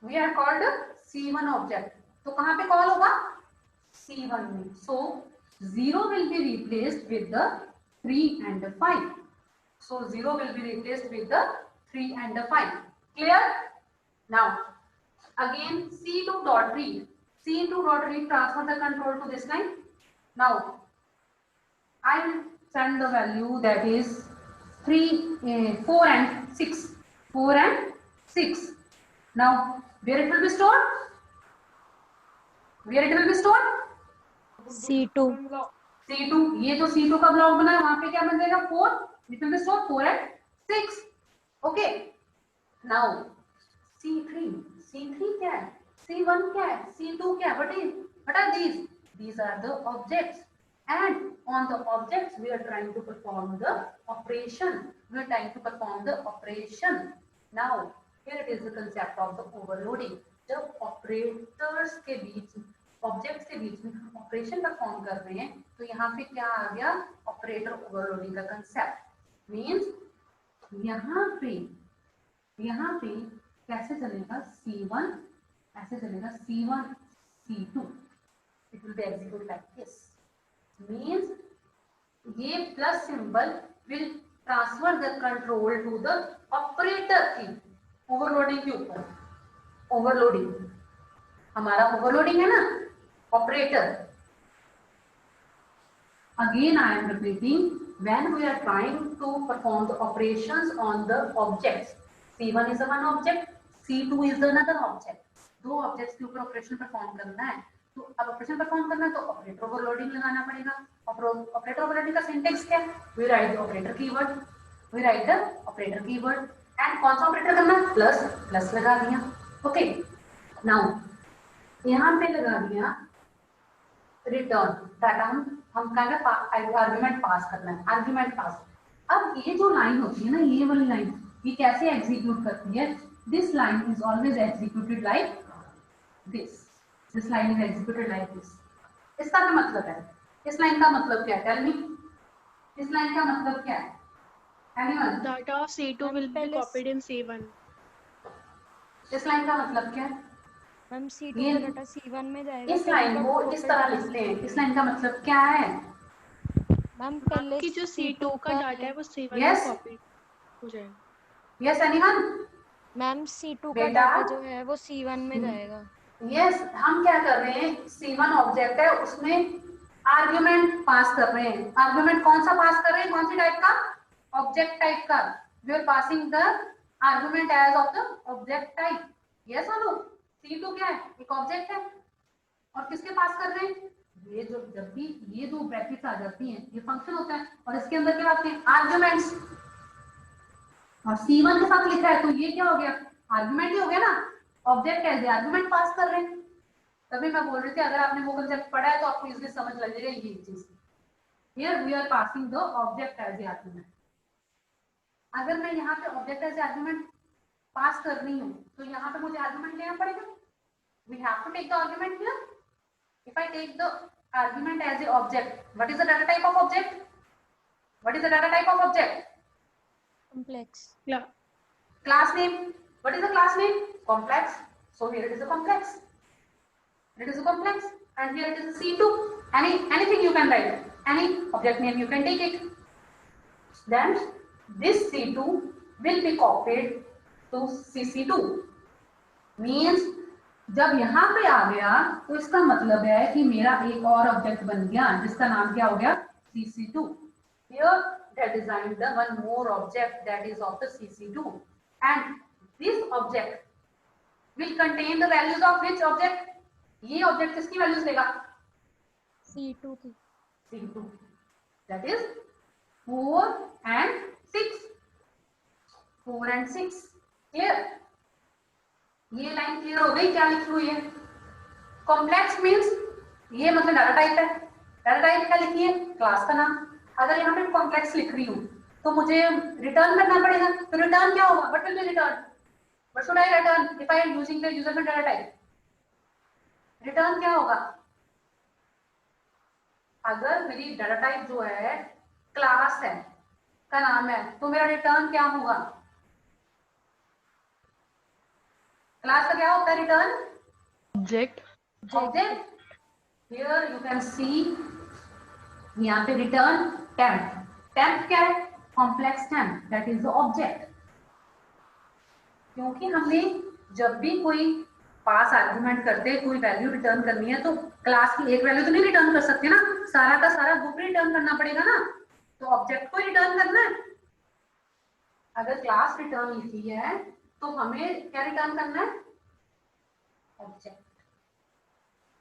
We are called C1 object. तो कहाँ पे कॉल होगा? C1 में. So 0 will be replaced with the 3 and the 5. So 0 will be replaced with the 3 and the 5. Clear? Now again C2 dot read. C2 dot read transfer the control to this line. Now I will send the value that is 4 and 6. 4 and 6. Now where it will be stored? Where it will be stored? C2. C2. ये जो C2 का block बना है वहां पे क्या बन जाएगा? 4. It will be stored 4 and 6. Okay. Now C3. C3 क्या है? C1 क्या है? C2 क्या है? What are these? These are the objects, and on the objects we are trying to perform the operation. We are trying to perform the operation. Now here it is the concept of the overloading. जब operators के बीच, objects के बीच में हम operation perform कर रहे हैं, तो यहाँ पे क्या आ गया? Operator overloading का concept. Means यहाँ पे कैसे चलेगा? C1 ऐसे चलेगा, C1 C2. It will be executed like this. Means ये plus symbol will transfer the control to the operator की overloading के ऊपर. Overloading हमारा overloading है ना, operator. Again I am repeating, when we are trying to perform the operations on the objects, C1 is one object, C2 is another object. दो objects के ऊपर operation perform करना है. तो अब ऑपरेशन परफॉर्म करना है तो ऑपरेटर ओवरलोडिंग लगाना पड़ेगा. ऑपरेटर ओवरलोडिंग का सिंटेक्स क्या है? We write the operator keyword. We write the operator keyword and कौन सा ऑपरेटर करना? प्लस. प्लस लगा दिया. ओके. नाउ यहाँ पे लगा दिया रिटर्न डाटा. हम कहेंगे आर्गुमेंट पास करना है. आर्गुमेंट पास. अब ये जो लाइन होती है ना, ये वाली लाइन, ये कैसे एग्जीक्यूट करती है? This line is always executed like this. This line is executed like this. इसका क्या मतलब है? इस लाइन का मतलब क्या है? Tell me. इस लाइन का मतलब क्या है? Anyone? Data of C2 will be copied in C1. इस लाइन का मतलब क्या है? मैम C2 का डाटा C1 में जाएगा. इस लाइन को इस तरह लिखते हैं. इस लाइन का मतलब क्या है? मैम पहले कि जो C2 का डाटा है वो C1 में Yes. कॉपी हो जाएगा. Yes, anyone? मैम C2 का बेटा? डाटा जो है वो C1 में जाएगा. Yes, हम क्या कर रहे हैं? C1 ऑब्जेक्ट है, उसमें आर्ग्यूमेंट पास कर रहे हैं। आर्ग्यूमेंट कौन सा पास कर रहे हैं, कौन सी टाइप का, ऑब्जेक्ट टाइप का। We are passing the argument as of the object type. Yes और नो? C2 क्या है, एक ऑब्जेक्ट है। और किसके पास कर रहे हैं, ये जो जब भी ये दो ब्रैकेट्स आ जाती हैं ये फंक्शन होता है और इसके अंदर क्या आते हैं, आर्ग्यूमेंट्स। और C1 के साथ लिखा है तो ये क्या हो गया, आर्ग्यूमेंट ही हो गया ना, ऑब्जेक्ट एज आर्ग्यूमेंट पास कर रहे हैं। तभी मैं बोल रही थी अगर आपने वो कंसेप्ट पढ़ा है तो आपको इजीली समझ लग जाएगा ये चीज। Here we are passing the object as a argument. अगर मैं यहाँ पे object as a argument pass कर रही हूँ तो यहाँ पे मुझे आर्गुमेंट लेना पड़ेगा। We have to take the argument here. If I take the argument as a object, what is the data type of object, what is the data type of object, Complex. Yeah. class name, what is the class name, complex. So here it is a complex, it is a complex, and here it is a C2. Anything you can write, any object name you can take it. Then this C2 will be copied to CC2. Means जब यहाँ पे आ गया तो इसका मतलब है कि मेरा एक और ऑब्जेक्ट बन गया जिसका नाम क्या हो गया, CC2. Here they designed the one more object that is of the CC2, and this object will contain the values of which object? ये ऑब्जेक्ट किसकी वैल्यूज लेगा, C2 की. C2, that is 4 and 6. 4 and 6 clear? ये line clear हो गई, क्या लिखी हुई है, कॉम्प्लेक्स मींस ये मतलब डाटा टाइप है। डाटा टाइप क्या लिखी है, क्लास का नाम। अगर यहाँ पे कॉम्प्लेक्स लिख रही हूँ तो मुझे रिटर्न करना पड़ेगा, तो रिटर्न क्या होगा, what will be return, what should I return if I am using the user में डाटा टाइप, रिटर्न क्या होगा। अगर मेरी डाटा टाइप जो है क्लास है का नाम है तो मेरा रिटर्न क्या होगा, क्लास का क्या होता है return, Object. Object. Here you can सी यहाँ पे रिटर्न टेम्प, टेम्प क्या है, complex temp, that is the object. क्योंकि हमने जब भी कोई पास आर्गुमेंट करते हैं, कोई वैल्यू रिटर्न करनी है तो क्लास की एक वैल्यू तो नहीं रिटर्न कर सकते ना, सारा का सारा ग्रुप रिटर्न करना पड़ेगा ना, तो ऑब्जेक्ट को रिटर्न करना है। अगर क्लास रिटर्न लिखी है तो हमें क्या रिटर्न करना है, object.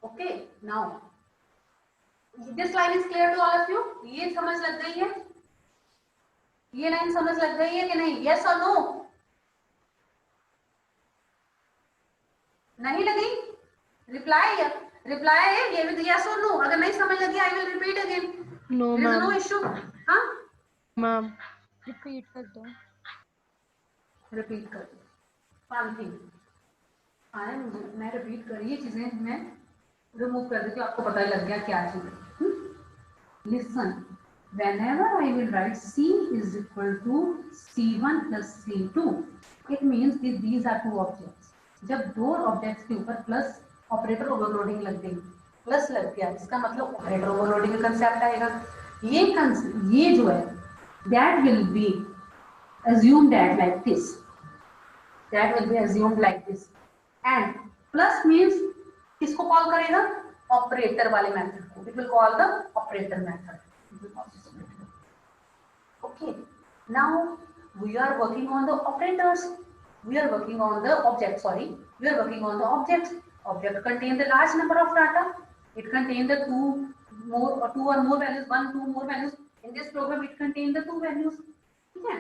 Okay, now this line is clear to all of you, ये समझ लग गई है, ये लाइन समझ लग गई है कि नहीं, यस और नो, नहीं लगी, रिप्लाई है ये विद यस और नो। अगर नहीं समझ लगी I will repeat again, No, there is no ma'am. Issue. हाँ, Ma'am. Repeat कर दो. रिपीट कर दो, वन थिंग आया मुझे, मैं रिपीट करी ये चीजें मैं रिमूव कर देती हूँ, आपको पता लग गया क्या चीज है। Listen, whenever I will write C is equal to C1 plus C2, it means that these are two objects. जब दो ऑब्जेक्ट्स के ऊपर प्लस ऑपरेटर ओवरलोडिंग लग गई, प्लस लग गया, इसका मतलब ऑपरेटर ओवरलोडिंग का कंसेप्ट आएगा। ये जो है that will be assumed at like this, that will be assumed like this, and plus means किसको कॉल करेगा, ऑपरेटर वाले मेथड को, it will call the operator method. Okay, now we are working on the operators, we are working on the object, sorry, we are working on the objects. Object contain the large number of data, it contain the two or more values, one, two more values. In this program it contain the two values. ठीक है,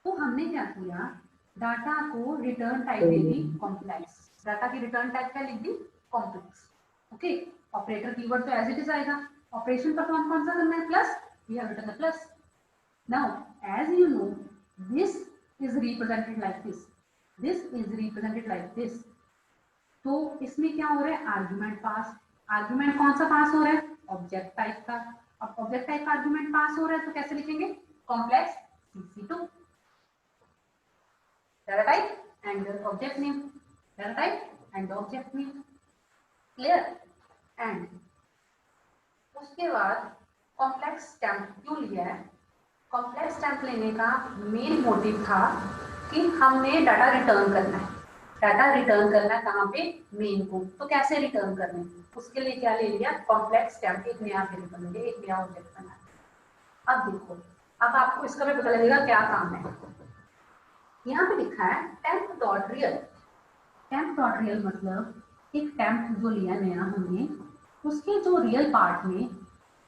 तो हमने क्या किया, data को return type दे दी complex, data की रिटर्न टाइप क्या लिख दी, कॉम्प्लेक्स। ओके, ऑपरेटर कीवर्ड तो एज इट इज आएगा, ऑपरेशन परफॉर्म कौन सा करना है, plus, we have written the plus. Now as you know this is represented like this, this is represented like this. तो इसमें क्या हो रहा है, आर्गुमेंट पास, आर्गुमेंट कौन सा पास हो रहा है, ऑब्जेक्ट टाइप का। अब ऑब्जेक्ट टाइप का आर्गुमेंट पास हो रहा है तो कैसे लिखेंगे, complex CC2, data type and the object name, data type and the object name, clear? And उसके बाद कॉम्प्लेक्स स्टैम्प क्यों लिया है, कॉम्प्लेक्स स्टैम्प लेने का मेन मोटिव था कि हमने डाटा रिटर्न करना है। डाटा रिटर्न करना है कहाँ पे, मेन को। तो कैसे रिटर्न करने, उसके लिए क्या ले लिया, कॉम्प्लेक्स टेम्प, एक नया वेरिएबल ले लिया, एक नया ऑब्जेक्ट बना। अब देखो, अब आपको इसका भी पता लगेगा क्या काम है। यहाँ पे लिखा है temp dot real. Temp dot real मतलब एक टेम्प जो लिया नया हमने, उसके जो रियल पार्ट में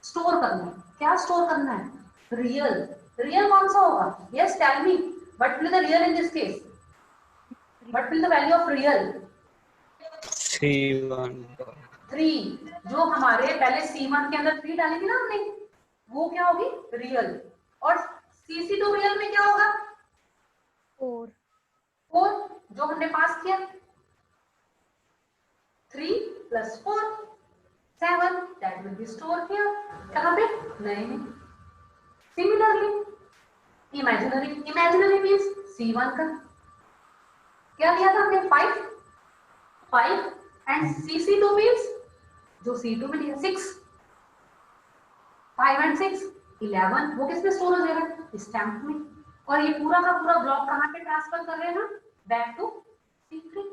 स्टोर करना है। क्या स्टोर करना है, रियल। रियल कौन सा होगा, yes tell me, what will the real in this case, what will the value of real, C1 3। जो हमारे पहले C1 के अंदर 3 डालेंगे ना हमने, वो क्या होगी, रियल। और CC2 रियल में क्या होगा, 4 जो हमने पास किया, 3 + 4 7, that will be stored here, कहाँ पे, नए में। Similarly imaginary, imaginary means C1 का क्या लिया था हमने, 5 एंड CC2 मीन्स जो C2 में लिया 6, 5 and 6 11, वो किसमें स्टोर हो जाएगा, स्टैम्प में। और ये पूरा का पूरा ब्लॉक कहाँ पे ट्रांसफर कर रहे हैं हम, back to C3,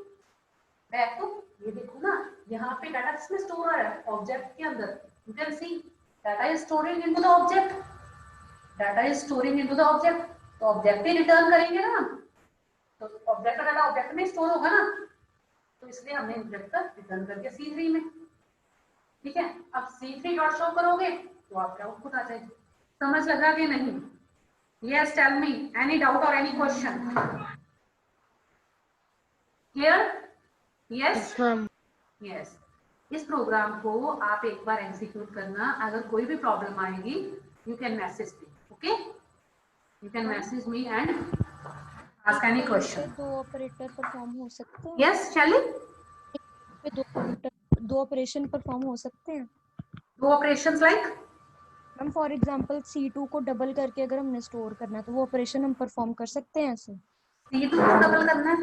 back to, ये देखो ना यहाँ पे डाटा किसमें स्टोर हो रहा है, ऑब्जेक्ट के अंदर। You can see data is storing into the object, data is storing into the object. तो ऑब्जेक्ट ही रिटर्न करेंगे ना, तो ऑब्जेक्ट का डाटा ऑब्जेक्ट में स्टोर होगा ना, तो इसलिए हमने ऑब्जेक्ट का रिटर्न कर दिया C3 में। ठीक है, अब C3 डॉट शो करोगे तो आपका आउटपुट आ जाएगा। समझ लगा कि नहीं, yes tell me, any doubt और any question, clear, yes yes. इस प्रोग्राम को आप एक बार एग्जीक्यूट करना, अगर कोई भी प्रॉब्लम आएगी you can message me, okay, you can message me and ask any question. दो ऑपरेटर परफॉर्म हो सकते हैं, यस चलिए, पे दो ऑपरेशन परफॉर्म हो सकते हैं। दो operations like, ma'am for example C2 को डबल करके अगर हमने स्टोर करना है तो वो ऑपरेशन हम परफॉर्म कर सकते हैं ऐसे। C2 को डबल करना है,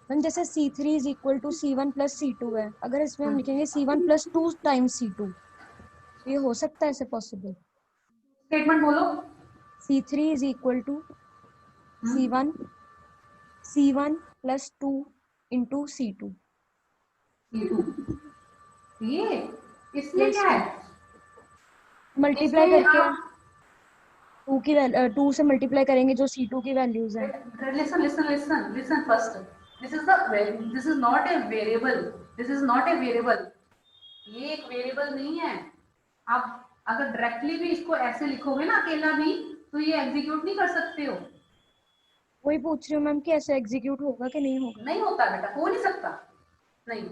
मैम जैसे C3 = C1 + C2 है, अगर इसमें हम लिखेंगे C1 + 2 टाइम्स C2, तो ये हो सकता है ऐसे पॉसिबल। स्टेटमेंट बोलो, C3 = C1 + 2 × C2। C2 ये इसमें क्या है, मल्टीप्लाई करके 2 से मल्टीप्लाई करेंगे जो C2 की वैल्यूज हैं। listen first, this is not a variable, this is not a variable, ये एक वेरिएबल नहीं है। आप अगर डायरेक्टली भी इसको ऐसे लिखोगे ना अकेला भी, तो ये एग्जीक्यूट नहीं कर सकते हो। वही पूछ रही हूँ मैम कि ऐसे एग्जीक्यूट होगा कि नहीं होगा। नहीं होता बेटा, हो नहीं सकता, नहीं,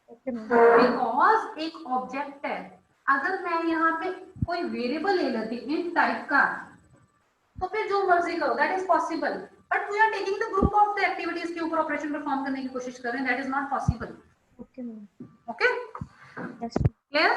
ओके मैम। बिकॉज एक ऑब्जेक्ट है। अगर मैं यहाँ पे कोई वेरिएबल ले लेती इन टाइप का, तो फिर जो मर्जी करो, that is possible, but we are taking the group of the activities के ऊपर ऑपरेशन परफॉर्म करने की कोशिश कर रहे हैं, that is not possible. Okay ma'am. Okay, yes. Clear.